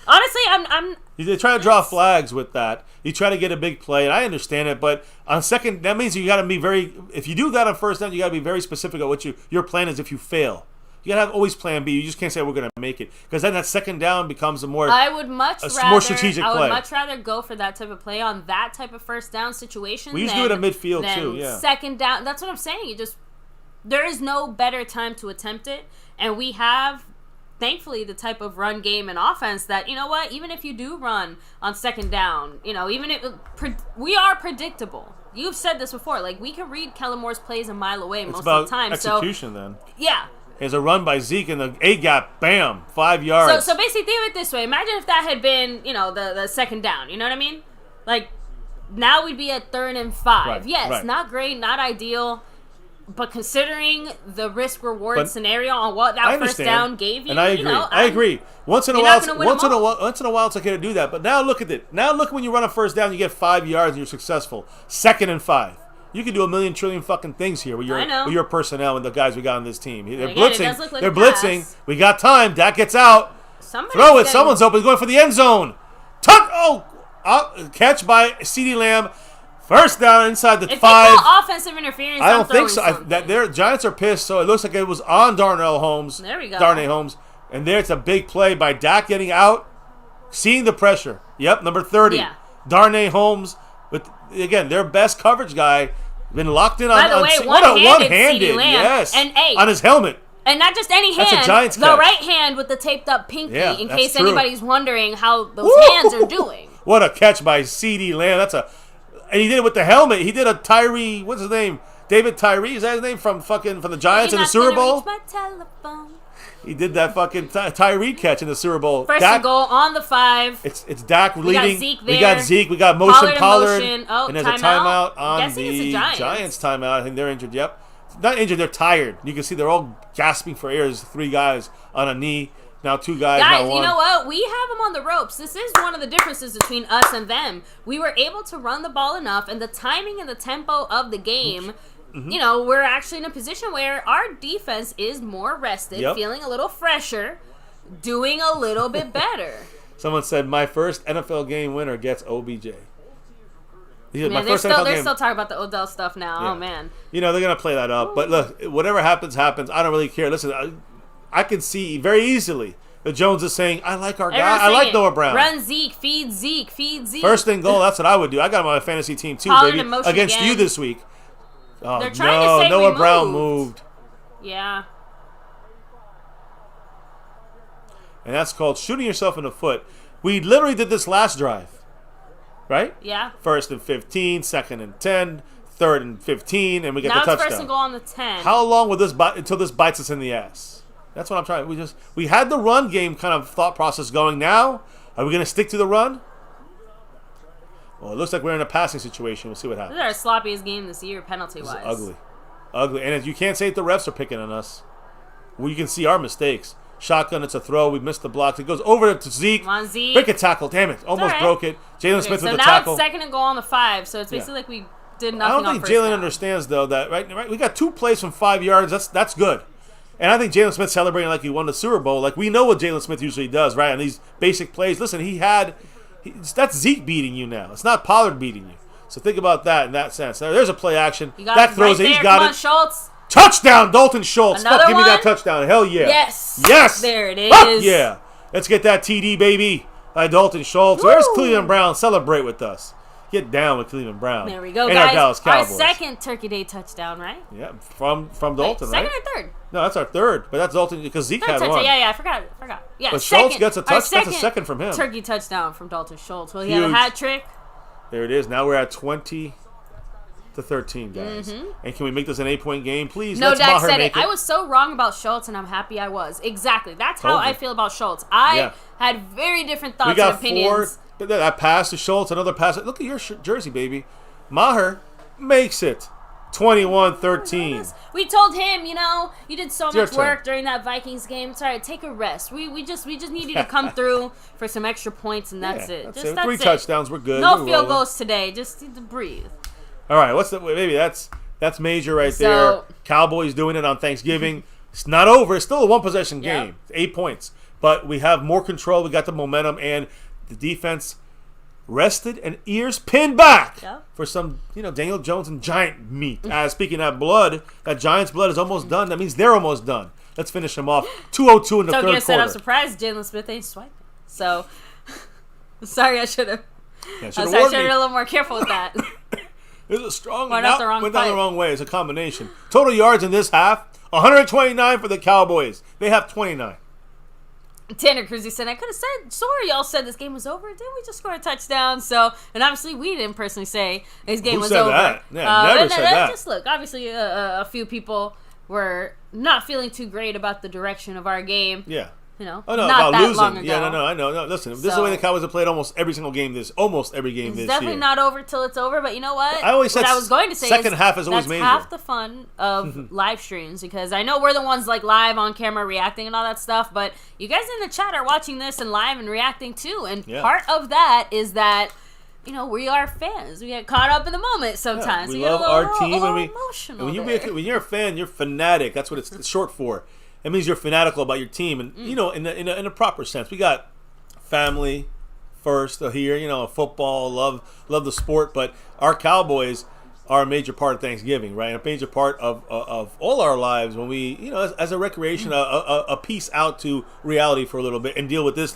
Honestly, I'm They try to draw flags with that. You try to get a big play, and I understand it, but on second, that means you got to be very, if you do that on first down, you got to be very specific about what your plan is if you fail. You gotta have always plan B. You just can't say we're gonna make it, because then that second down becomes more strategic play. I would much rather go for that type of play on that type of first down situation. We used to do it at midfield too. Yeah. Second down. That's what I'm saying. There is no better time to attempt it, and we have, thankfully, the type of run game and offense that even if you do run on second down, even if we are predictable. You've said this before. Like, we can read Kellen Moore's plays a mile away most of the time. Execution then. Yeah. There's a run by Zeke in the A-gap, bam, 5 yards. So basically, think of it this way. Imagine if that had been, the second down. You know what I mean? Like, now we'd be at 3rd and 5. Right, yes, not great, not ideal. But considering the risk-reward scenario on what that first down gave you, and I agree. I agree. Once in a while, it's okay to do that. But now look at it. Now look when you run a first down, you get 5 yards, and you're successful. 2nd and 5. You can do a million trillion fucking things here with your personnel and the guys we got on this team. They're blitzing. They're blitzing. We got time. Dak gets out. Throw it. Someone's open. He's going for the end zone. Catch by CeeDee Lamb. First down inside the 5. If they call offensive interference, I don't think so. Their Giants are pissed, so it looks like it was on Darnell Holmes. There we go. Darnay Holmes. And there it's a big play by Dak getting out, seeing the pressure. Yep, number 30. Yeah. Darnay Holmes. With, again, their best coverage guy, been locked in on. By the way, one-handed, yes, and on his helmet, and not just any hand. That's a Giants the catch. right hand with the taped up pinky, in case anybody's wondering how those hands are doing. What a catch by CeeDee Lamb! And he did it with the helmet. He did a Tyree. What's his name? David Tyree. Is that his name from the Giants in the Super Bowl? He did that fucking Tyree catch in the Super Bowl. First and goal on the 5. It's Dak leading. We got Zeke. We got Pollard. Oh, and there's a timeout on the Giants timeout. I think they're injured. Yep. Not injured. They're tired. You can see they're all gasping for air. There's 3 guys on a knee. Now 2 guys. Guys, now 1. You know what? We have them on the ropes. This is one of the differences between us and them. We were able to run the ball enough, and the timing and the tempo of the game. Mm-hmm. We're actually in a position where our defense is more rested, feeling a little fresher, doing a little bit better. Someone said, my first NFL game winner gets OBJ. Man, they're still talking about the Odell stuff now. Yeah. Oh, man. They're going to play that up. Ooh. But look, whatever happens, happens. I don't really care. Listen, I can see very easily that Jones is saying, I like our guy. I like Noah Brown. Run Zeke, feed Zeke, feed Zeke. First and goal, that's what I would do. I got him on my fantasy team too, baby. Against you this week. Oh, they're trying to say Noah Brown moved. Yeah. And that's called shooting yourself in the foot. We literally did this last drive. right? Yeah. 1st and 15, 2nd and 10, 3rd and 15, and we get Now the it's touchdown. 1st and goal on the 10. How long will this until this bites us in the ass? That's what I'm trying. We had the run game kind of thought process going. Now, are we going to stick to the run? Well, it looks like we're in a passing situation. We'll see what happens. This is our sloppiest game this year, penalty-wise. This is ugly. And you can't say that the refs are picking on us. Well, you can see our mistakes. Shotgun, it's a throw. We missed the blocks. It goes over to Zeke. Come on, Zeke. Break a tackle. Damn it. Almost right. broke it. Jalen Smith with the now tackle. it's 2nd and goal on the 5, so it's basically like we did nothing. I don't on think first Jalen down. understands, though, that right. We got 2 plays from 5 yards. That's good. And I think Jalen Smith celebrating like he won the Super Bowl. Like, we know what Jalen Smith usually does, right? On these basic plays. Listen, that's Zeke beating you now. It's not Pollard beating you. So think about that in that sense. Now, there's a play action. That throws it. He's got it. Schultz. Touchdown, Dalton Schultz. Another Give me that one? touchdown. Hell yeah. Yes. There it is. Fuck yeah. Let's get that TD, baby. Dalton Schultz. Woo. Where's Cleveland Brown? Celebrate with us. Get down with Cleveland Brown. There we go, and guys. our Dallas Cowboys. Our 2nd Turkey Day touchdown, right? Yeah, from Dalton, Wait, 2nd right? or 3rd? No, that's our 3rd. But that's Dalton because Zeke Third had touchdown. one. Yeah, I forgot. Yeah, But Schultz gets a touch. That's a 2nd from him. Turkey touchdown from Dalton Schultz. Well, he had a Huge. hat trick. There it is. Now we're at 20-13, guys. And can we make this an 8-point game, please? No, Let's Dak Maher said make it. I was so wrong about Schultz, and I'm happy I was. Exactly. That's how Told you. I feel about Schultz. I Yeah. had very different We thoughts got and opinions. 4. That pass to Schultz, another pass. Look at your jersey, baby. Maher makes it 21-13. We told him, you did so your much turn. work during that Vikings game. It's all right, take a rest. We just need you to come through for some extra points, and that's it. That's Just it. that's 3 it. touchdowns. We're good. No We're field rolling. goals today. Just need to breathe. All right, maybe that's major right there. Cowboys doing it on Thanksgiving. It's not over. It's still a 1-possession Yep. game. It's 8 points. But we have more control. We got the momentum, and the defense rested and ears pinned back for some, Daniel Jones and Giant meat. Speaking of blood, that Giants blood is almost done. That means they're almost done. Let's finish them off. 2:02 in the third quarter. Said I'm surprised Jalen Smith ain't swiping. So, sorry, I should have. I should have been a little more careful with that. It was a strong went down the wrong way. It's a combination. Total yards in this half, 129 for the Cowboys. They have 29. Tanner Cruzy said, I could have said, sorry, y'all said this game was over. Didn't we just score a touchdown? So, and obviously we didn't personally say this game was over. That? Yeah, never said that. Just look, obviously a few people were not feeling too great about the direction of our game. Yeah. Not about that losing. long ago. Yeah, I know. No, listen, this is the way the Cowboys have played almost every single game this year. It's definitely not over till it's over, but you know what? I always said what I was going to say second half is always that's major. half the fun of live streams, because I know we're the ones like live on camera reacting and all that stuff, but you guys in the chat are watching this and live and reacting too, and part of that is that we are fans. We get caught up in the moment sometimes. We love our team, emotional. And when you're a fan, you're fanatic. That's what it's short for. It means you're fanatical about your team, and in a proper sense. We got family first here. Football, love the sport, but our Cowboys are a major part of Thanksgiving, right? A major part of all our lives when we, as a recreation, a piece out to reality for a little bit and deal with this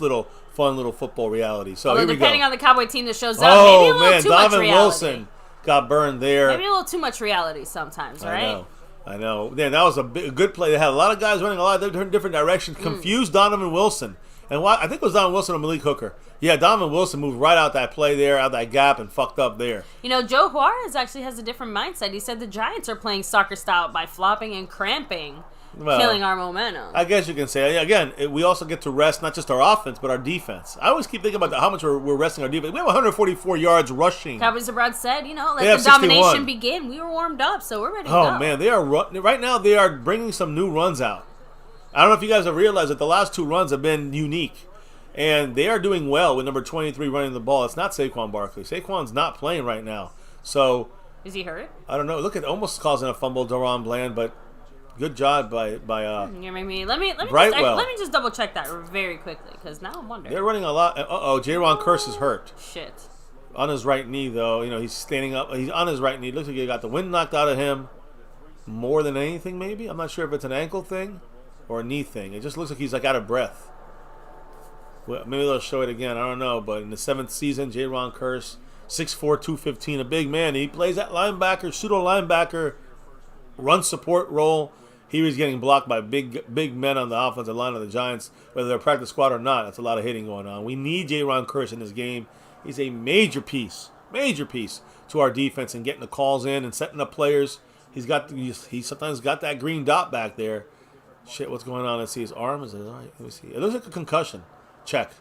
fun little football reality. So here we go. Depending on the Cowboy team that shows up, maybe a little too much Donovan reality. Wilson got burned there. Maybe a little too much reality sometimes, right? I know. Then that was a good play. They had a lot of guys running a lot of different directions. Confused Donovan Wilson. And I think it was Donovan Wilson or Malik Hooker. Yeah, Donovan Wilson moved right out that play there, out that gap, and fucked up there. Joe Juarez actually has a different mindset. He said the Giants are playing soccer style by flopping and cramping, killing our momentum. I guess you can say. Again, we also get to rest not just our offense, but our defense. I always keep thinking about how much we're resting our defense. We have 144 yards rushing. Cowboys Abroad said, let the domination begin. We were warmed up, so we're ready to go. Oh, man, right now they are bringing some new runs out. I don't know if you guys have realized that the last 2 runs have been unique. And they are doing well with number 23 running the ball. It's not Saquon Barkley. Saquon's not playing right now. So is he hurt? I don't know. Look at almost causing a fumble, Deron Bland, but good job by Let me just double check that very quickly, because now I'm wondering. They're running a lot. Jaron Kearse is hurt. Shit. On his right knee, though. He's standing up. He's on his right knee. Looks like he got the wind knocked out of him more than anything, maybe. I'm not sure if it's an ankle thing or a knee thing. It just looks like he's out of breath. Well, maybe they'll show it again. I don't know. But in the 7th season, Jaron Kearse, 6'4", 215, a big man. He plays that linebacker, pseudo-linebacker, run support role. He was getting blocked by big men on the offensive line of the Giants, whether they're practice squad or not. That's a lot of hitting going on. We need Jaron Kearse in this game. He's a major piece to our defense and getting the calls in and setting up players. He sometimes got that green dot back there. Shit, what's going on? Let's see his arm. Is it all right? Let me see. It looks like a concussion. Check.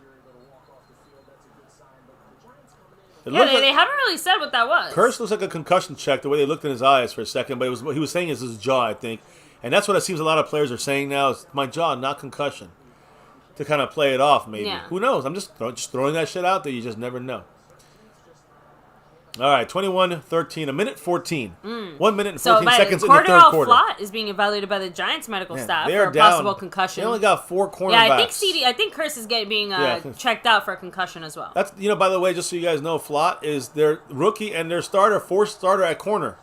They haven't really said what that was. Curse looks like a concussion check, the way they looked in his eyes for a second, but he was saying is his jaw, I think. And that's what it seems a lot of players are saying now, is my jaw, not concussion. To kind of play it off, maybe. Yeah. Who knows? I'm just throwing that shit out there. You just never know. All right, 21-13, a minute 14. 1 minute and 14 seconds in the third quarter. Flott is being evaluated by the Giants medical staff they for are a down. possible concussion. They only got 4 cornerbacks. Yeah, I think Curse is being checked out for a concussion as well. That's by the way, just so you guys know, Flott is their rookie and their fourth starter at corner.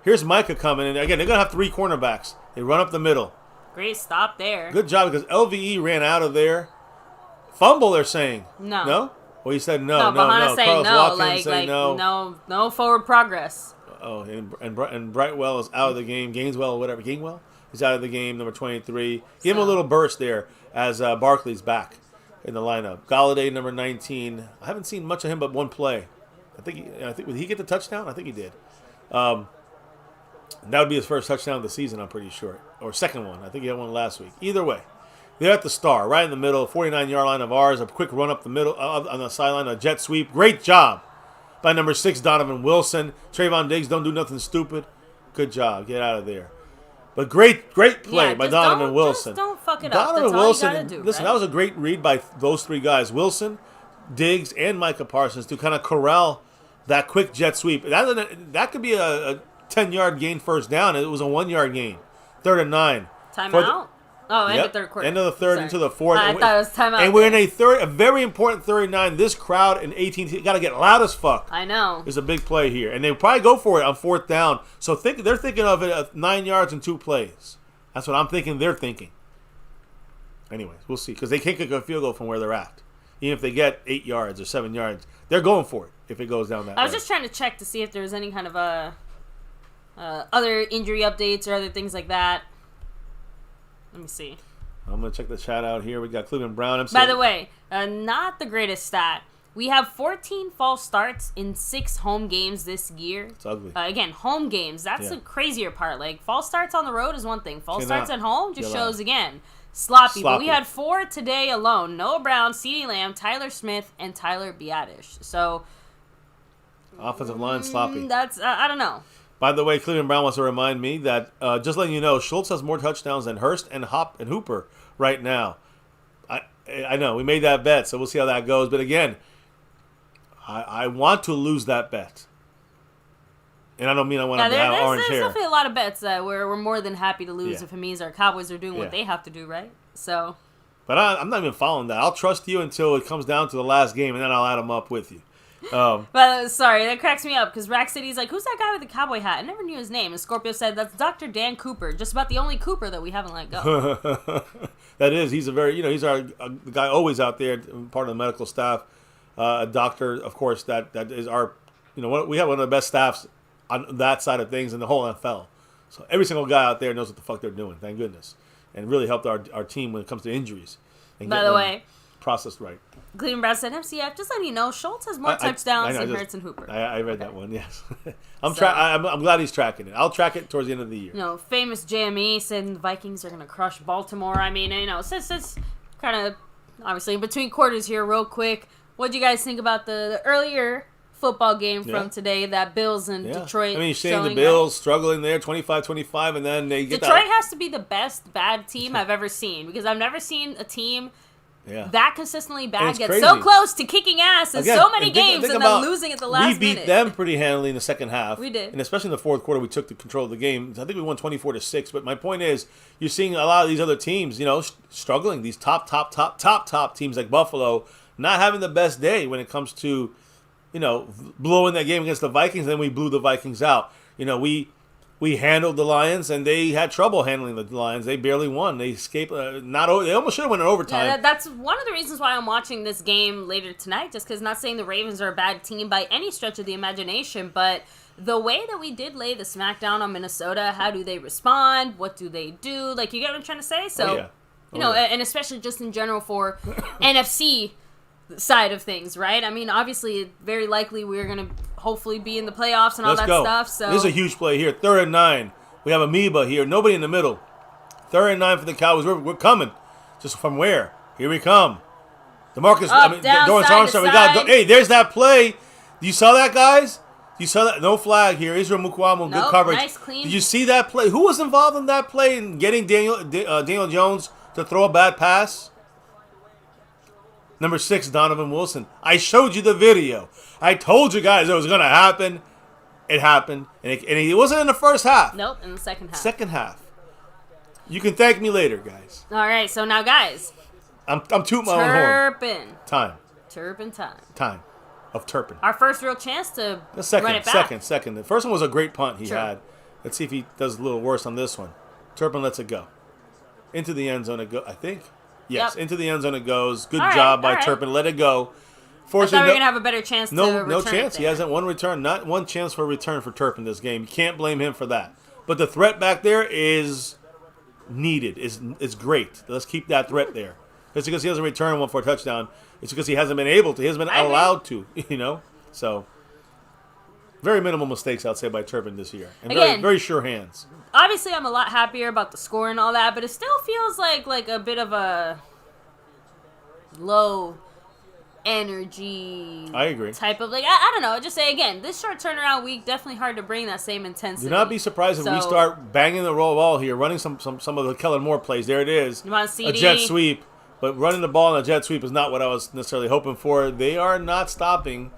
Here's Micah coming, and again, they're gonna have 3 cornerbacks. They run up the middle. Great stop there. Good job, because LVE ran out of there. Fumble, they're saying. No. Well, he said no. Bahana saying Carlos no, Watkins saying no forward progress. Oh, and Brightwell is out of the game. Gaineswell, whatever. Gainwell is out of the game, number 23. Give him a little burst there as Barkley's back in the lineup. Galladay, number 19. I haven't seen much of him but one play. I think did he get the touchdown? I think he did. That would be his first touchdown of the season, I'm pretty sure. Or second one. I think he had one last week. Either way. They're at the star, right in the middle, 49-yard line of ours. A quick run up the middle on the sideline, a jet sweep. Great job by number 6, Donovan Wilson. Trayvon Diggs, don't do nothing stupid. Good job. Get out of there. But great play by Donovan Wilson. Just don't fuck it up. Donovan That's Wilson, all you gotta do, listen, right? that was a great read by those 3 guys, Wilson, Diggs, and Micah Parsons, to kind of corral that quick jet sweep. That could be a 10-yard gain first down. It was a 1-yard gain. 3rd and 9. Timeout? End of third quarter. End of the third into the fourth. I thought it was timeout. And we're in a very important 3rd and 9. This crowd in 18 got to get loud as fuck. I know. There's a big play here. And they probably go for it on 4th down. So they're thinking of it 9 yards and 2 plays. That's what I'm thinking they're thinking. Anyways, we'll see. Because they can't kick a field goal from where they're at. Even if they get 8 yards or 7 yards, they're going for it if it goes down that way. I was just trying to check to see if there was any kind of other injury updates or other things like that. Let me see. I'm going to check the chat out here. We got Cleveland Brown. By the way, not the greatest stat. We have 14 false starts in 6 home games this year. It's ugly. Again, home games. That's the crazier part. Like, false starts on the road is one thing. False starts at home just shows, again, sloppy. But we had 4 today alone. Noah Brown, CeeDee Lamb, Tyler Smith, and Tyler Biadasz. So, offensive line sloppy. That's, I don't know. By the way, Cleveland Brown wants to remind me that, just letting you know, Schultz has more touchdowns than Hurst and Hooper right now. I know, we made that bet, so we'll see how that goes. But again, I want to lose that bet. And I don't mean I want to have orange hair. There's definitely a lot of bets that we're more than happy to lose if it means our Cowboys are doing what they have to do, right? So. But I'm not even following that. I'll trust you until it comes down to the last game, and then I'll add them up with you. But sorry, that cracks me up because Rack City's like, who's that guy with the cowboy hat? I never knew his name. And Scorpio said that's Dr. Dan Cooper, just about the only Cooper that we haven't let go. That is, he's he's our guy always out there, part of the medical staff, a doctor, of course. That is our, we have one of the best staffs on that side of things in the whole NFL. So every single guy out there knows what the fuck they're doing. Thank goodness, and really helped our team when it comes to injuries. And by the way, processed right. Cleveland Brown said, MCF, just letting you know, Schultz has more touchdowns than Hurts and Hooper. I read that one, yes. I'm glad he's tracking it. I'll track it towards the end of the year. Famous JME said the Vikings are going to crush Baltimore. I mean, since kind of, obviously, in between quarters here, real quick, what do you guys think about the earlier football game from today, that Bills and Detroit? I mean, you're seeing the Bills struggling there, 25-25, and then they get Detroit has to be the best bad team I've ever seen, because I've never seen a team that consistently bad get so close to kicking ass in so many games and then losing at the last minute. We beat them pretty handily in the second half. We did. And especially in the fourth quarter, we took the control of the game. I think we won 24-6. But my point is, you're seeing a lot of these other teams, struggling. These top teams like Buffalo not having the best day when it comes to, blowing that game against the Vikings. And then we blew the Vikings out. We handled the Lions, and they had trouble handling the Lions. They barely won. They escaped. They almost should have won in overtime. Yeah, that's one of the reasons why I'm watching this game later tonight, just because not saying the Ravens are a bad team by any stretch of the imagination, but the way that we did lay the smackdown on Minnesota, how do they respond? What do they do? Like, you get what I'm trying to say? So, and especially just in general for NFC side of things, right? I mean, obviously, very likely we're going to hopefully be in the playoffs and all Let's that go. stuff. So this is a huge play here. 3rd and 9. We have Amoeba here. Nobody in the middle. 3rd and 9 for the Cowboys. We're coming. Just from where? Here we come. DeMarcus, down, Dorrance side Armstrong. to We got. side. Hey, there's that play. You saw that, guys? You saw that? No flag here. Israel Mukwamu, good coverage. Nice, clean. Did you see that play? Who was involved in that play in getting Daniel Jones to throw a bad pass? Number 6, Donovan Wilson. I showed you the video. I told you guys it was going to happen. It happened. And it wasn't in the first half. Nope, in the second half. Second half. You can thank me later, guys. All right, so now, guys. I'm tooting my own horn. Turpin. Time of Turpin. Our first real chance to Second. run it back. Second. The first one was a great punt he Sure. had. Let's see if he does a little worse on this one. Turpin lets it go. Into the end zone it goes, I think. Yes, Yep. into the end zone it goes. Good All right, job by all right. Turpin. Let it go. I thought we Fortunately, were going to have a better chance to return no it chance. He there. hasn't one return. Not one chance for a return for Turpin this game. You can't blame him for that. But the threat back there is needed. Is great. Let's keep that threat there. It's because he hasn't returned one for a touchdown. It's because he hasn't been able to. He hasn't been allowed to. So very minimal mistakes, I'd say, by Turpin this year, and Again, very sure hands. Obviously, I'm a lot happier about the score and all that, but it still feels like a bit of a low energy. I agree. Type of I don't know. Just say again, this short turnaround week definitely hard to bring that same intensity. Do not be surprised if we start banging the roll ball here, running some of the Kellen Moore plays. There it is, You want CD? a jet sweep. But running the ball on a jet sweep is not what I was necessarily hoping for. They are not stopping.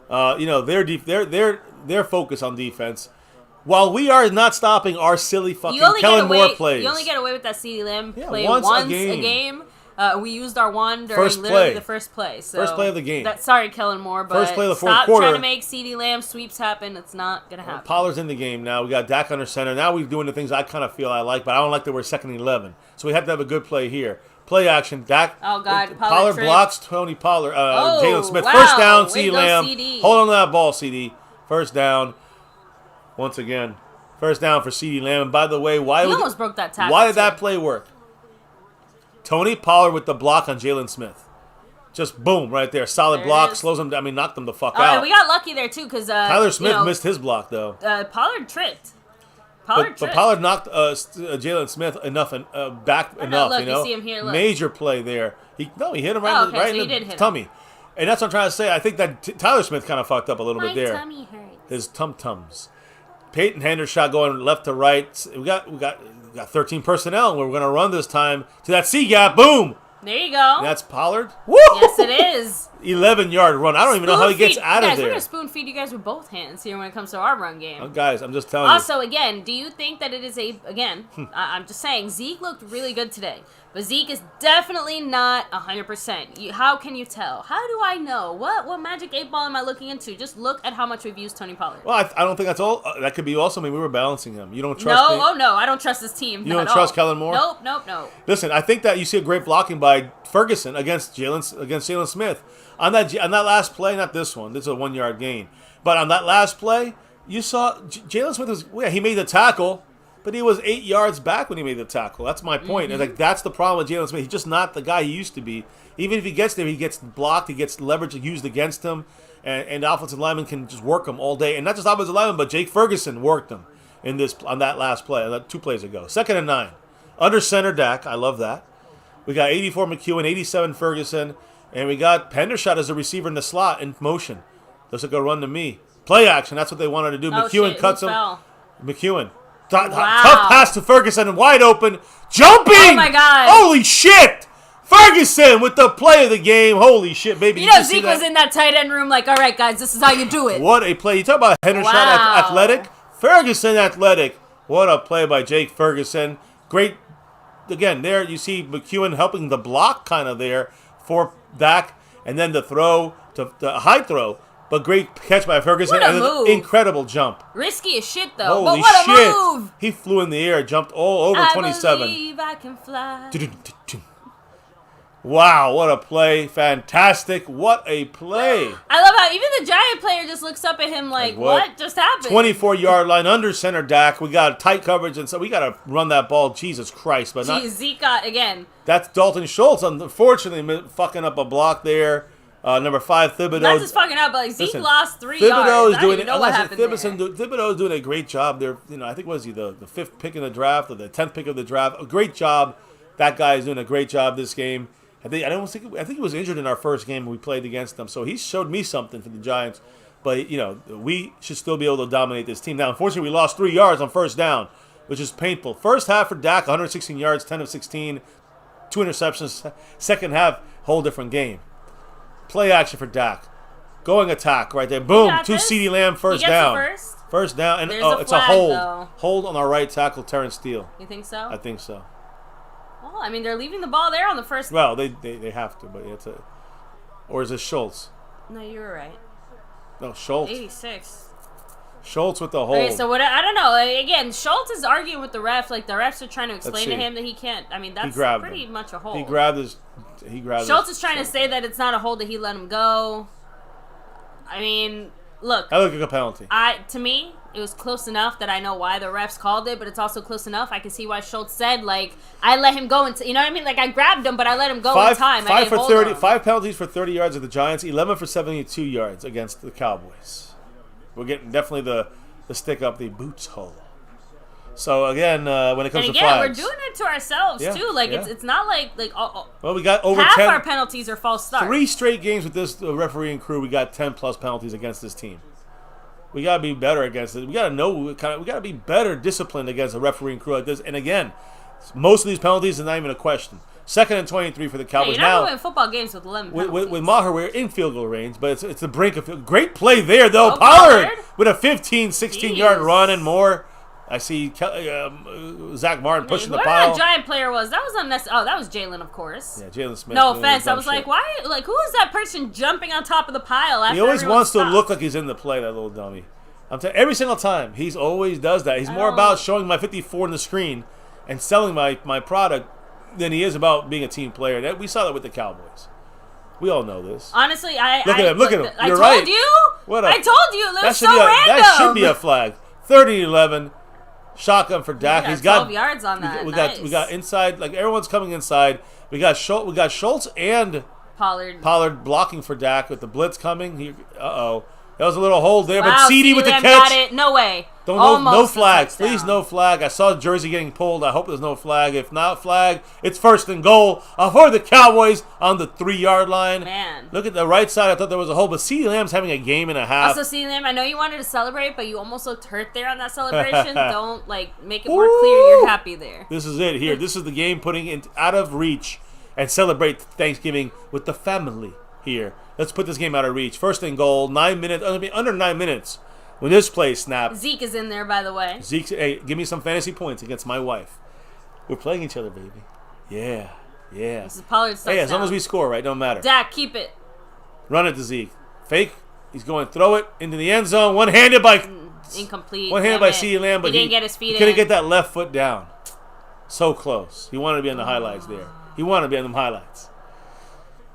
Their focus on defense. While we are not stopping our silly fucking Kellen Moore plays. You only get away with that CeeDee Lamb play once once a a game. We used our one during First literally play. the first play. So First play of the game. Sorry, Kellen Moore, but First play of the fourth stop quarter. trying to make CeeDee Lamb sweeps happen. It's not going to happen. Pollard's in the game now. We got Dak under center. Now we're doing the things I kind of feel I like, but I don't like that we're 2nd and 11. So we have to have a good play here. Play action. Dak. Oh, God. Pollard tripped. blocks Tony Pollard. Jalen Smith. Wow. First down, Way to CeeDee go, Lamb. CD. Hold on to that ball, CD. First down. Once again. First down for CeeDee Lamb. And by the way, He almost broke that tackle. why did too. that play work? Tony Pollard with the block on Jalen Smith. Just boom, right there. Solid There it block. is. Slows him down. I mean, knocked him the fuck And out. we got lucky there, too, because Tyler Smith missed his block, though. Pollard tripped. But Pollard knocked Jalen Smith back enough. look, you see him here, look. Major play there. He hit him right, okay, right so he in did the hit tummy. And that's what I'm trying to say. I think that Tyler Smith kind of fucked up a little My bit there. tummy hurts. His tum-tums. Peyton Hendershot going left to right. We got 13 personnel, and we're going to run this time to that C-gap. Boom! There you go. That's Pollard. Woo! Yes, it is. 11-yard run. I don't even know how he gets out of We're there. going to spoon feed you guys with both hands here when it comes to our run game. Guys, I'm just telling you. Also, again, do you think that it is I'm just saying, Zeke looked really good today. But Zeke is definitely not 100%. How can you tell? How do I know? What magic 8-ball am I looking into? Just look at how much we've used Tony Pollard. Well, I don't think that's all. That could be also. I mean, we were balancing him. You don't trust No, I don't trust this team. You don't trust Kellen Moore? Nope. Listen, I think that you see a great blocking by Ferguson against Jalen Smith. On that last play, not this one. This is a 1-yard gain. But on that last play, you saw Jalen Smith he made the tackle, but he was 8 yards back when he made the tackle. That's my point. Mm-hmm. It's like that's the problem with Jalen Smith. He's just not the guy he used to be. Even if he gets there, he gets blocked, he gets leverage used against him, and the offensive lineman can just work him all day. And not just offensive lineman, but Jake Ferguson worked him on that last play, 2 plays ago. 2nd and 9. Under center Dak. I love that. We got 84 McEwen, 87 Ferguson, and we got Pendershot as a receiver in the slot in motion. Looks like a run to me. Play action. That's what they wanted to do. McEwen cuts him. McEwen. Tough pass to Ferguson and wide open. Jumping! Oh my God. Holy shit! Ferguson with the play of the game. Holy shit, baby. You know, Zeke was in that tight end room like, all right, guys, this is how you do it. What a play. You talk about Hendershot athletic. Ferguson athletic. What a play by Jake Ferguson. Great. Again, there you see McEwen helping the block kind of there for Dak. And then the throw, the high throw. But great catch by Ferguson. What a and move. Incredible jump. Risky as shit, though. Holy but what a shit. move. He flew in the air, jumped all over 27. I believe I can fly. Wow, what a play. Fantastic. What a play. I love how even the Giant player just looks up at him like what just happened? 24-yard line, under center Dak. We got tight coverage, and so we got to run that ball. Jesus Christ. But Zeke got, again. That's Dalton Schultz, unfortunately, fucking up a block there. Number 5, Thibodeau. Not just fucking up, but like Zeke lost 3 yards. Thibodeau is doing know what happened there. Thibodeau is doing a great job. They're, I think was he the 5th pick in the draft or the 10th pick of the draft. A great job. That guy is doing a great job this game. I think he was injured in our first game we played against them. So he showed me something for the Giants. But we should still be able to dominate this team. Now, unfortunately, we lost 3 yards on first down, which is painful. First half for Dak, 116 yards, 10 of 16, 2 interceptions. Second half, whole different game. Play action for Dak. Going attack right there. Boom. 2 CeeDee Lamb first down. First down. And it's a hold. Though. Hold on our right tackle, Terrence Steele. You think so? I think so. Well, I mean, they're leaving the ball there on the first. Well, they have to, but it's a. Or is it Schultz? No, you were right. No, Schultz. 86. Schultz with the hold. Okay, so I don't know. Again, Schultz is arguing with the refs. Like the refs are trying to explain to him that he can't. I mean, that's pretty much a hold. He grabbed Schultz is trying to say that it's not a hold, that he let him go. I mean, look. That looked like a penalty. To me, it was close enough that I know why the refs called it, but it's also close enough I can see why Schultz said, like, I let him go you know what I mean? Like, I grabbed him, but I let him go in time. 5 for 30. 5 penalties for 30 yards at the Giants. 11 for 72 yards against the Cowboys. We're getting definitely the stick up the boots hole. So again, when it comes to flags, we're doing it to ourselves too. Like it's not like well, we got over half 10, our penalties are false starts. 3 straight games with this refereeing crew. We got 10 plus penalties against this team. We gotta be better against it. We gotta be better disciplined against a refereeing crew like this. And again, most of these penalties are not even a question. 2nd and 23 for the Cowboys. You're not winning football games with 11 penalties. With Maher, we're in field goal range, but it's the brink of great play there though. Oh, Pollard with a 15, 16 yard run and more. I see Zach Martin pushing the pile. Whoever that giant player was, that was unnecessary. Oh, that was Jalen, of course. Yeah, Jalen Smith. No offense. I was like, why? Like, who is that person jumping on top of the pile after he always wants stopped? to look like he's in the play, that little dummy. I'm telling every single time, he's always does that. He's more about showing my 54 on the screen and selling my product than he is about being a team player. We saw that with the Cowboys. We all know this. Honestly, look at him. Look at him. You're I right. told you. I told you. It was so random. That should be a flag. 30-11. Shotgun for Dak. He's got 12 yards on that. We got inside. Like everyone's coming inside. We got Schultz and Pollard blocking for Dak with the blitz coming. That was a little hold there, but CeeDee with the catch. Got it. No way. No flag. Please, no flag. I saw Jersey getting pulled. I hope there's no flag. If not flag, it's 1st and goal for the Cowboys on the 3-yard line. Man. Look at the right side. I thought there was a hold, but CeeDee Lamb's having a game and a half. Also, CeeDee Lamb, I know you wanted to celebrate, but you almost looked hurt there on that celebration. Don't, make it more clear you're happy there. This is it here. This is the game putting it out of reach and celebrate Thanksgiving with the family here. Let's put this game out of reach. 1st and goal, 9 minutes, under 9 minutes when this play snapped. Zeke is in there, by the way. Zeke, hey, give me some fantasy points against my wife. We're playing each other, baby. Yeah. This is Pollard's touchdown. Hey, as long as we score, right? Don't matter. Dak, keep it. Run it to Zeke. Fake. He's going to throw it into the end zone. One-handed by incomplete. One-handed by CeeDee Lamb, but he didn't get his feet in. Couldn't get that left foot down. So close. He wanted to be on the highlights there. He wanted to be on the highlights.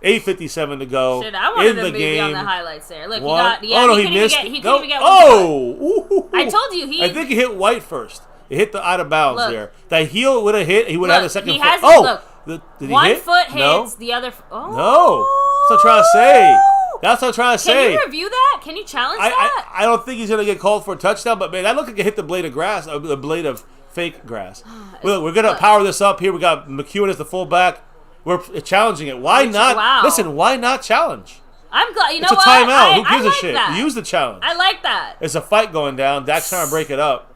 8:57 to go. Shit, I wanted in to the be game. on the highlights there. Look, he missed. He couldn't even get one. Ooh. I told you I think he hit White first. It hit the out of bounds there. That heel would have hit. He would have a second foot. Did he one hit? Foot hits, no. The other. Oh. No. That's what I'm trying to say. That's what I'm trying to say. Can you review that? Can you challenge that? I don't think he's going to get called for a touchdown, but man, that looked like it hit the blade of grass, the blade of fake grass. We're going to power this up here. We got McEwen as the fullback. We're challenging it. Why not? Wow. Listen, why not challenge? I'm glad. You know what? It's a timeout. Who gives a shit? That. Use the challenge. I like that. It's a fight going down. Dak's trying to break it up.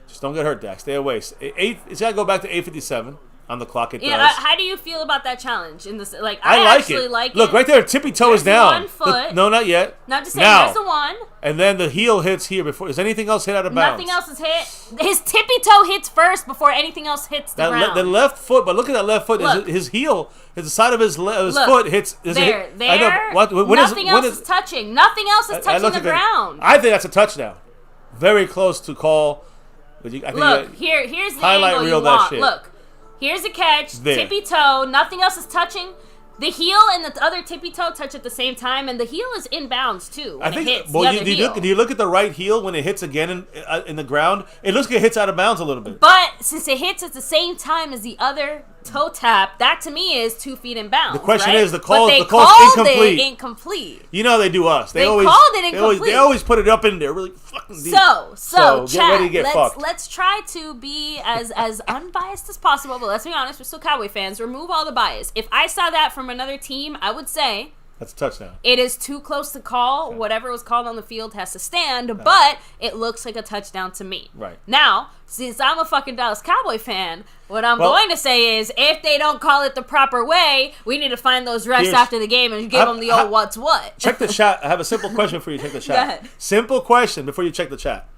Just don't get hurt, Dak. Stay away. It's got to go back to 8:57 on the clock. It does. How do you feel about that challenge? In this, I actually like it. Look right there. Tippy toe is down. 1 foot. No, not yet. Not to say there's the one. And then the heel hits here before. Is anything else hit out of bounds? Nothing else is hit. His tippy toe hits first before anything else hits the ground. The left foot, but look at that left foot. His heel, the side of his foot hits. There. I know. Nothing else is touching. Nothing else is touching the ground. I think that's a touchdown. Very close to call. Look, here's the highlight angle reel you want. That shit. Look, here's a catch. There. Tippy toe. Nothing else is touching. The heel and the other tippy toe touch at the same time, and the heel is inbounds too. When I think. it hits Well, the other heel. do you look at the right heel when it hits again in the ground? It looks like it hits out of bounds a little bit. But since it hits at the same time as the other toe tap, that to me is 2 feet inbounds. The question right? is, the call's incomplete. It incomplete. You know how they do us. They always called it incomplete. They always put it up in there really fucking deep. So get ready to get fucked. Let's try to be as unbiased as possible, but let's be honest, we're still Cowboy fans. Remove all the bias. If I saw that from another team, I would say that's a touchdown. It is too close to call. Okay. Whatever was called on the field has to stand, but it looks like a touchdown to me. Right. Now, since I'm a fucking Dallas Cowboy fan, what I'm going to say is if they don't call it the proper way, we need to find those refs after the game and give them the old what's what. Check the chat. I have a simple question for you. Check the chat. Go ahead. Simple question before you check the chat.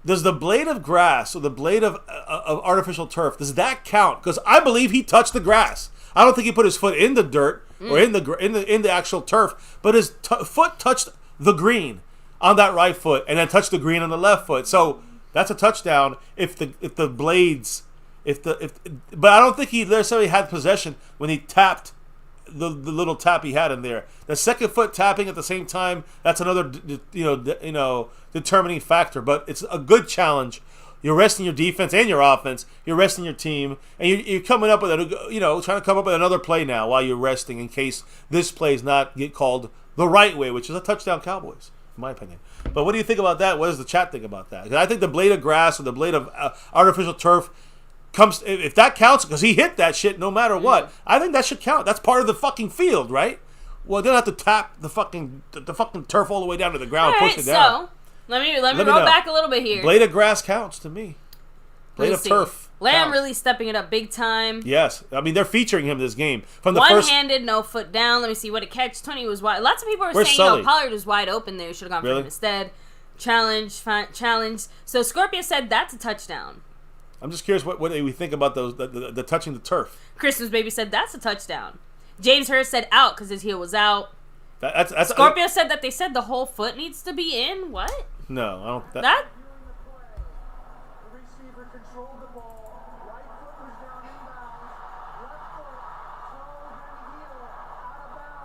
Does the blade of grass or the blade of artificial turf, does that count? Because I believe he touched the grass. I don't think he put his foot in the dirt or in the actual turf, but his foot touched the green on that right foot and then touched the green on the left foot. So that's a touchdown if the blades but I don't think he necessarily had possession when he tapped the little tap he had in there. The second foot tapping at the same time, that's another determining factor. But it's a good challenge. You're resting your defense and your offense. You're resting your team, and you're coming up with trying to come up with another play now while you're resting in case this play is not get called the right way, which is a touchdown Cowboys, in my opinion. But what do you think about that? What does the chat think about that? 'Cause I think the blade of grass or the blade of artificial turf comes, if that counts, because he hit that shit no matter what. I think that should count. That's part of the fucking field, right? Well, they don't have to tap the fucking turf all the way down to the ground and push it down. So let me roll back a little bit here. Blade of grass counts to me. Blade of turf. Lamb counts. really stepping it up big time. Yes, I mean they're featuring him this game from the one-handed, no foot down. Let me see what it catch. 20 was wide. Lots of people were saying, Pollard was wide open there. Should have gone for him instead. Challenge. So Scorpio said that's a touchdown. I'm just curious what we think about those the touching the turf. Christmas Baby said that's a touchdown. James Hurst said out because his heel was out. That's Scorpio said that they said the whole foot needs to be in. What? No, I don't. That.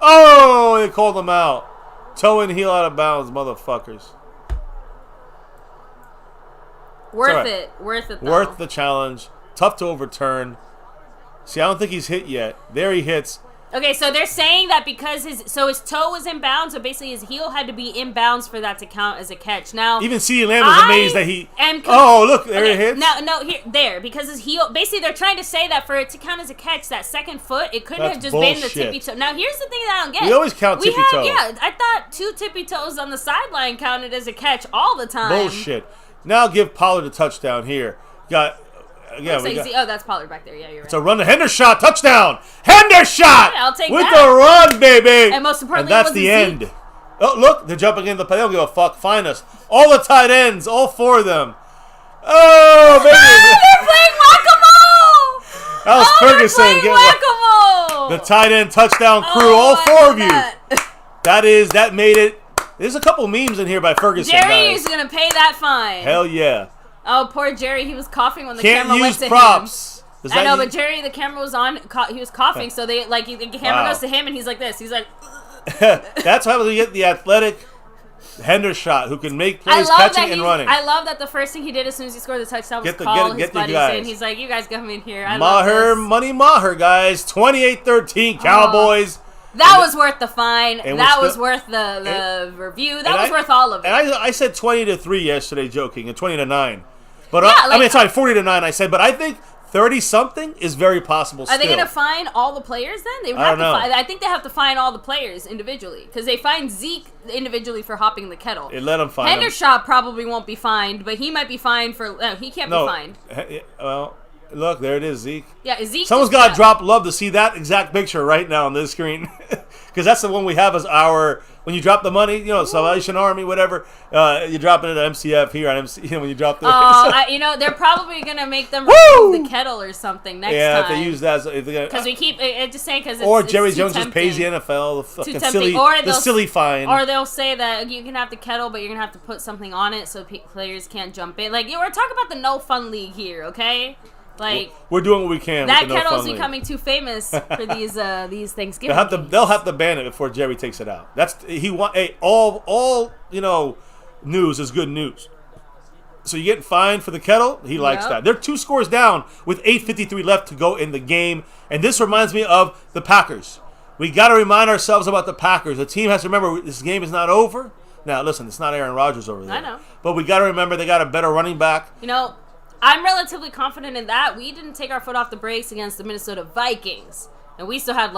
Oh, they called him out. Toe and heel out of bounds, motherfuckers. Worth it though. Worth the challenge. Tough to overturn. See, I don't think he's hit yet. There he hits. Okay, so they're saying that because his toe was in bounds, so basically his heel had to be in bounds for that to count as a catch. Now, even CeeDee Lamb was amazed that he. Look, there it hits. Because his heel. Basically, they're trying to say that for it to count as a catch, that second foot, it couldn't have just been the tippy toe. Now, here's the thing that I don't get. We always count tippy toes. Yeah, I thought 2 tippy toes on the sideline counted as a catch all the time. Bullshit. Now give Pollard a touchdown here. That's Pollard back there. Yeah, you're right. It's a run to Hendershot. Touchdown. Hendershot. Yeah, I'll take with that. the run, baby. And most importantly, that's the end. Oh, look. They're jumping in the play. They don't give a fuck. Find us. All the tight ends. All 4 of them. Oh, baby. They're playing whack-a-mole. That was Ferguson. They're playing whack-a-mole. The tight end touchdown crew. All 4 of you. That made it. There's a couple memes in here by Ferguson. Jerry is going to pay that fine. Hell yeah. Oh, poor Jerry. He was coughing when the Can't camera went use to props. him. I know, but Jerry, the camera was on. He was coughing, so the camera goes to him, and he's like this. He's like... That's how we get the athletic Hendershot who can make plays catching and running. I love that the first thing he did as soon as he scored the touchdown was call his buddies in. He's like, you guys come in here. Money Maher, guys. 28-13 Cowboys. That was worth the fine. That was worth the review. That was worth all of it. And I said 20-3 yesterday, joking, and 20-9. But yeah, 40-9. I said, but I think 30-something is very possible. Are they going to fine all the players then? They would have to. I think they have to fine all the players individually because they fined Zeke individually for hopping the kettle. Let him fine. Hendershot probably won't be fined, but he might be fined for. He can't be fined. Well. Look, there it is, Zeke. Yeah, Zeke. Someone's got to drop love to see that exact picture right now on this screen. Because that's the one we have as our, when you drop the money, Salvation Army, whatever, you drop it at MCF here on MC, when you drop the... they're probably going to make them remove the kettle or something next time. Yeah, if they use that. Because we keep, just saying because or Jerry Jones just pays the NFL the fucking silly fine. Or they'll say that you can have the kettle, but you're going to have to put something on it so players can't jump in. Like, we're talking about the no fun league here, okay? Like we're doing what we can. That with the no kettle's fun league. becoming too famous for these Thanksgiving. They'll have to ban it before Jerry takes it out. All news is good news. So you're getting fined for the kettle. He likes that. They're 2 scores down with 8:53 left to go in the game, and this reminds me of the Packers. We got to remind ourselves about the Packers. The team has to remember this game is not over. Now, listen, it's not Aaron Rodgers over there. I know. But we got to remember they got a better running back. I'm relatively confident in that. We didn't take our foot off the brakes against the Minnesota Vikings. And we still had,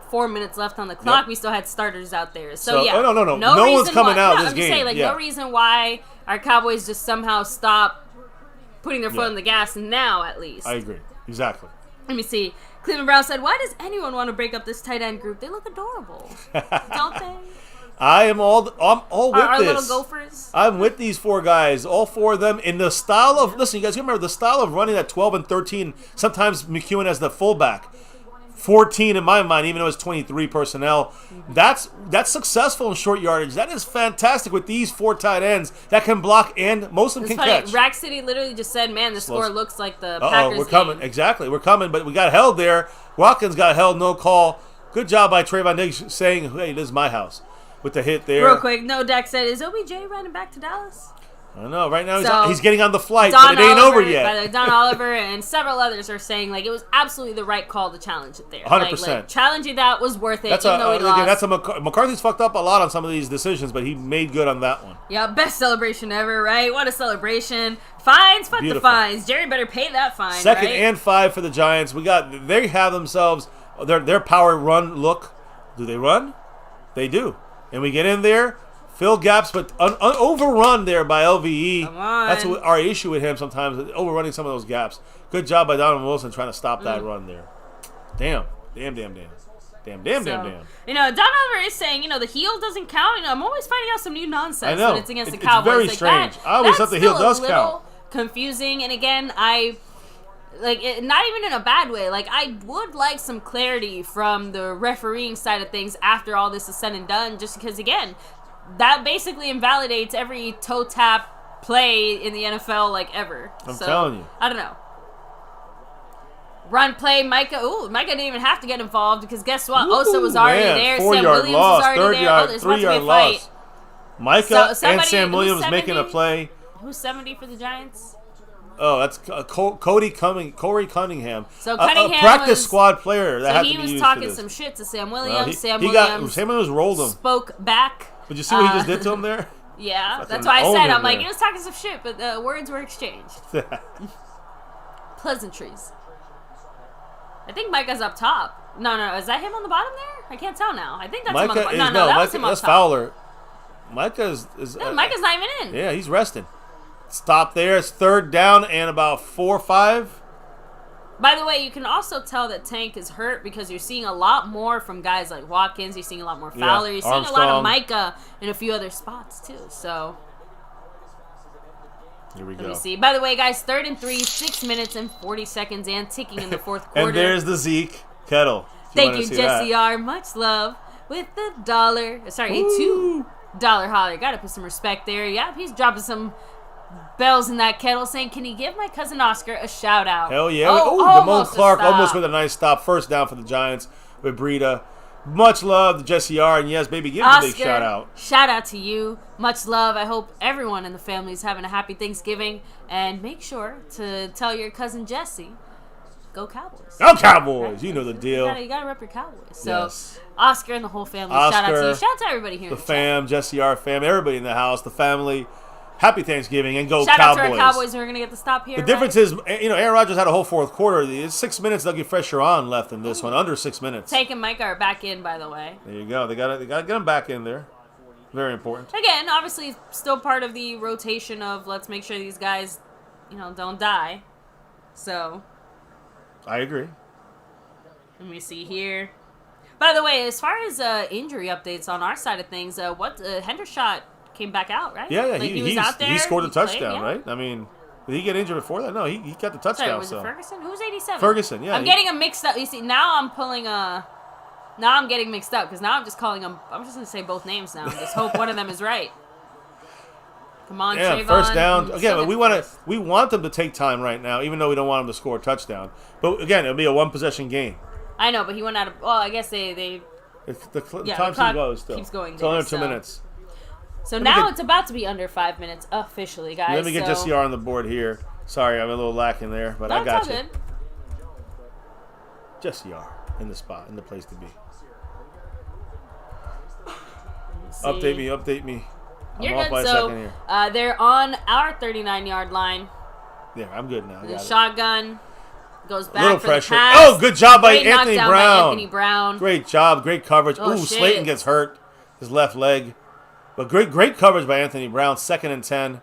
4 minutes left on the clock. Yep. We still had starters out there. So yeah. No. No one's coming out of this game. I'm just saying, no reason why our Cowboys just somehow stop putting their foot on the gas now, at least. I agree. Exactly. Let me see. Cleveland Brown said, why does anyone want to break up this tight end group? They look adorable. Don't they? I'm all with our this. Little Gophers. I'm with these 4 guys, all 4 of them, in the style of. Listen, you guys remember the style of running at 12 and 13. Sometimes McEwen as the fullback, 14 in my mind, even though it's 23 personnel. That's successful in short yardage. That is fantastic with these 4 tight ends that can block and most of them can catch. Rack City literally just said, "Man, the score looks like the Packers we're coming. Game. Exactly, we're coming, but we got held there. Watkins got held, no call. Good job by Trayvon Diggs saying, "Hey, this is my house." With the hit there. Real quick, No Deck said, is OBJ running back to Dallas? I don't know. Right now he's getting on the flight, but it ain't over yet. Don Oliver and several others are saying it was absolutely the right call to challenge it there. 100%. Challenging that was worth it, even though he lost. McCarthy's fucked up a lot on some of these decisions, but he made good on that one. Yeah, best celebration ever, right? What a celebration. Fines, fuck the fines. Jerry better pay that fine, Second and 5 for the Giants. They have themselves their power run look. Do they run? They do. And we get in there, fill gaps, but overrun there by LVE. Come on. That's what our issue with him sometimes, overrunning some of those gaps. Good job by Donovan Wilson trying to stop that run there. Damn. Damn. Don Oliver is saying, the heel doesn't count. I'm always finding out some new nonsense when it's against the Cowboys. It's very strange. I always thought the heel does count. Confusing, and again, not even in a bad way. I would like some clarity from the refereeing side of things after all this is said and done, just because, again, that basically invalidates every toe tap play in the NFL, ever. I'm telling you. I don't know. Run play, Micah. Ooh, Micah didn't even have to get involved because guess what? Osa was already there. Sam Williams was already there. There's about to be a fight. Micah and Sam Williams making a play. Who's 70 for the Giants? Oh, that's Corey Cunningham. So Cunningham a practice squad player. So he was talking some shit to Sam Williams. Sam Williams rolled him. Spoke back. Did you see what he just did to him there? Yeah, that's why I said. I'm like, he was talking some shit, but the words were exchanged. Pleasantries. I think Micah's up top. No, is that him on the bottom there? I can't tell now. I think that's him on the bottom. No, that was him up top. That's Fowler. Micah's Micah's not even in. Yeah, he's resting. Stop there. It's 3rd down and about 4 or 5. By the way, you can also tell that Tank is hurt because you're seeing a lot more from guys like Watkins. You're seeing a lot more Fowler. You're seeing Armstrong. A lot of Micah in a few other spots too. So here we go. Let me see. By the way, guys, 3rd and 3, 6 minutes and 40 seconds, and ticking in the 4th quarter. And there's the Zeke kettle. Thank you, Jesse R. Much love with the $2 holler. Got to put some respect there. Yep, he's dropping some bells in that kettle, saying, "Can you give my cousin Oscar a shout out?" Hell yeah! Damone Clark almost with a nice stop. 1st down for the Giants with Breida. Much love to Jesse R. And yes, baby, give him a big shout out. Shout out to you. Much love. I hope everyone in the family is having a happy Thanksgiving. And make sure to tell your cousin Jesse, go Cowboys. Go Cowboys. You know the deal. You gotta rep your Cowboys. So Oscar and the whole family, shout out to you. Shout out to everybody here. The fam, Jesse R. fam, everybody in the house, the family. Happy Thanksgiving and go Cowboys. Shout out to our Cowboys who are going to get the stop here. The difference is, Aaron Rodgers had a whole 4th quarter. It's 6 minutes. They'll get fresher on left in this one. Under 6 minutes. Tank and Micah are back in, by the way. There you go. They got to get them back in there. Very important. Again, obviously, still part of the rotation of let's make sure these guys, don't die. So. I agree. Let me see here. By the way, as far as injury updates on our side of things, Hendershot came back out, right? Yeah, he was out there. He scored a touchdown, right? I mean, did he get injured before that? No, he got the touchdown. Sorry, was it Ferguson? Who's 87? Ferguson, yeah. I'm getting them mixed up. You see, now I'm getting mixed up because now I'm just calling them. I'm just going to say both names now and just hope one of them is right. Come on, Yeah, Trayvon. first down. Still Again, get we want them to take time right now, even though we don't want them to score a touchdown. But again, it'll be a one-possession game. I know, but he went out of. Well, I guess they The yeah, time the clock still. keeps going. It's There, only 2 so. minutes. So now it's about to be under 5 minutes officially, guys. Let me get so. JCR on the board here. Sorry, I'm a little lacking there, but No, I got it's all you. good. JCR in the spot, in the place to be. See. Update me. You're I'm off good. by a So second here. they're on our 39-yard line. Yeah, I'm good now. The shotgun goes back Little for pressure. the pass. Oh, good job by Great Anthony knockdown Brown. by Anthony Brown. Great job, great coverage. Oh, Ooh, shit. Slayton gets hurt. His left leg. But great coverage by Anthony Brown. 2nd and 10.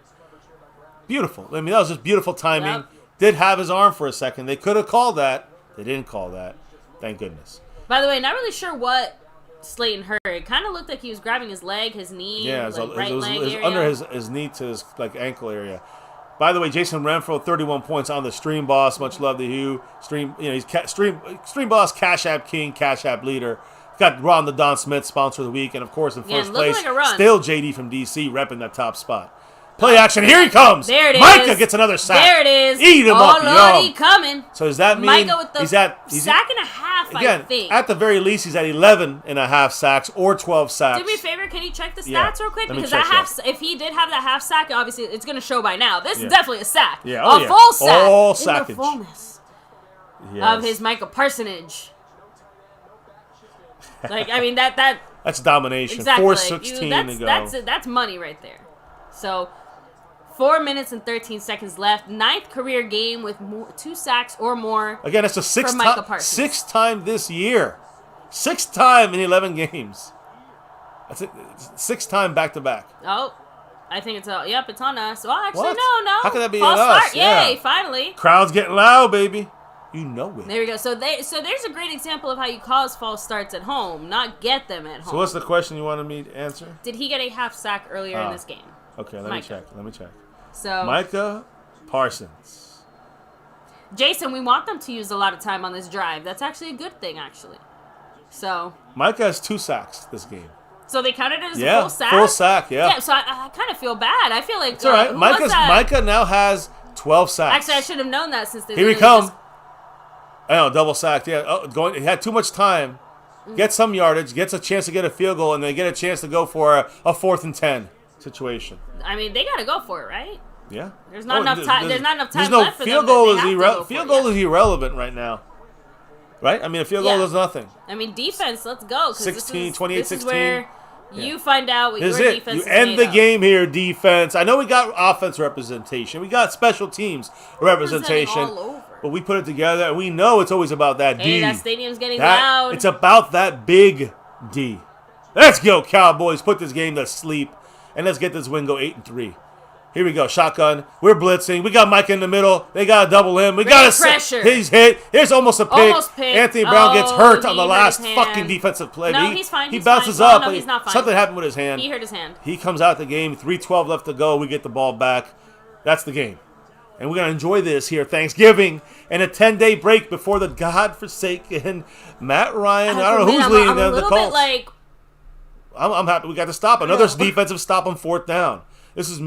Beautiful. I mean, that was just beautiful timing. Yep. Did have his arm for a second. They could have called that. They didn't call that. Thank goodness. By the way, not really sure what Slayton hurt. It kind of looked like he was grabbing his leg, his knee, Yeah, right it was leg area. under his knee to his ankle area. By the way, Jason Renfro, 31 points on the Stream Boss. Much love to you. He's Stream Boss, Cash App King, Cash App Leader. Got Ron the Don Smith, sponsor of the week, and of course in first looking place, like a run. still JD from DC, repping that top spot. Play action, here he comes. There it is. Micah gets another sack. There it is. Eat him up, Lordy, yo. coming. So does that mean Micah with the he's sack and a half, again, I think. at the very least, he's at 11 and a half sacks or 12 sacks. Do me a favor, can you check the stats Yeah, real quick? let me Because check if he did have that half sack, obviously it's going to show by now. This Yeah. is definitely a sack. Yeah, oh, a full sack. All in sackage. the fullness Yes. of his Micah Parsonage. Like, I mean, That's domination. exactly. 4:16 to go. That's money right there. So, 4 minutes and 13 seconds left. 9th career game with 2 sacks or more. Again, it's the for Micah Parsons. sixth time this year. 6th time in 11 games. That's it. 6th time back to back. Oh, I think it's it's on us. Well, actually, What? no. How could that be False on us? start. Yeah. Yay, finally. Crowd's getting loud, baby. You know it. There we go. So there's a great example of how you cause false starts at home, not get them at home. So what's the question you wanted me to answer? Did he get a half sack earlier in this game? Okay, let Micah. me check. So Micah Parsons. Jason, we want them to use a lot of time on this drive. That's actually a good thing, actually. So Micah has 2 sacks this game. So they counted it as Yeah, a full sack? full sack, yeah. Yeah, so I kind of feel bad. I feel like... It's all right. who was that? Micah now has 12 sacks. Actually, I should have known that since they Here he literally come. I know, double sacked. Yeah, he had too much time. Get some yardage, gets a chance to get a field goal, and then get a chance to go for a 4th and 10 situation. I mean, they got to go for it, right? Yeah. There's not enough time. There's not enough time There's no left for field them. goal They is have to go for field it, goal yeah. is irrelevant right now. Right? I mean, a field goal Yeah. is nothing. I mean, defense, let's go. 16, 28, this is 16. where you find out what This your is it. defense You is end made the of. game here, defense. I know we got offense representation. We got special teams representation. All over. But we put it together, and we know it's always about that Hey, D. that stadium's getting loud. It's about that big D. Let's go, Cowboys. Put this game to sleep, and let's get this win go 8-3. Here we go, shotgun. We're blitzing. We got Mike in the middle. They got to double him. We got to pressure. He's hit. Here's almost a pick. Almost picked. Anthony Brown gets hurt Oh, on the he hurt last his hand. fucking defensive play. No, he's fine. He He's bounces fine. Oh, up. no, but he's not fine. Something happened with his hand. He hurt his hand. He comes out the game. 3:12 left to go. We get the ball back. That's the game. And we're going to enjoy this here. Thanksgiving and a 10-day break before the godforsaken Matt Ryan. I don't know who's leading I'm a the little Colts. bit like... I'm happy we got to stop. Another defensive stop on 4th down. This is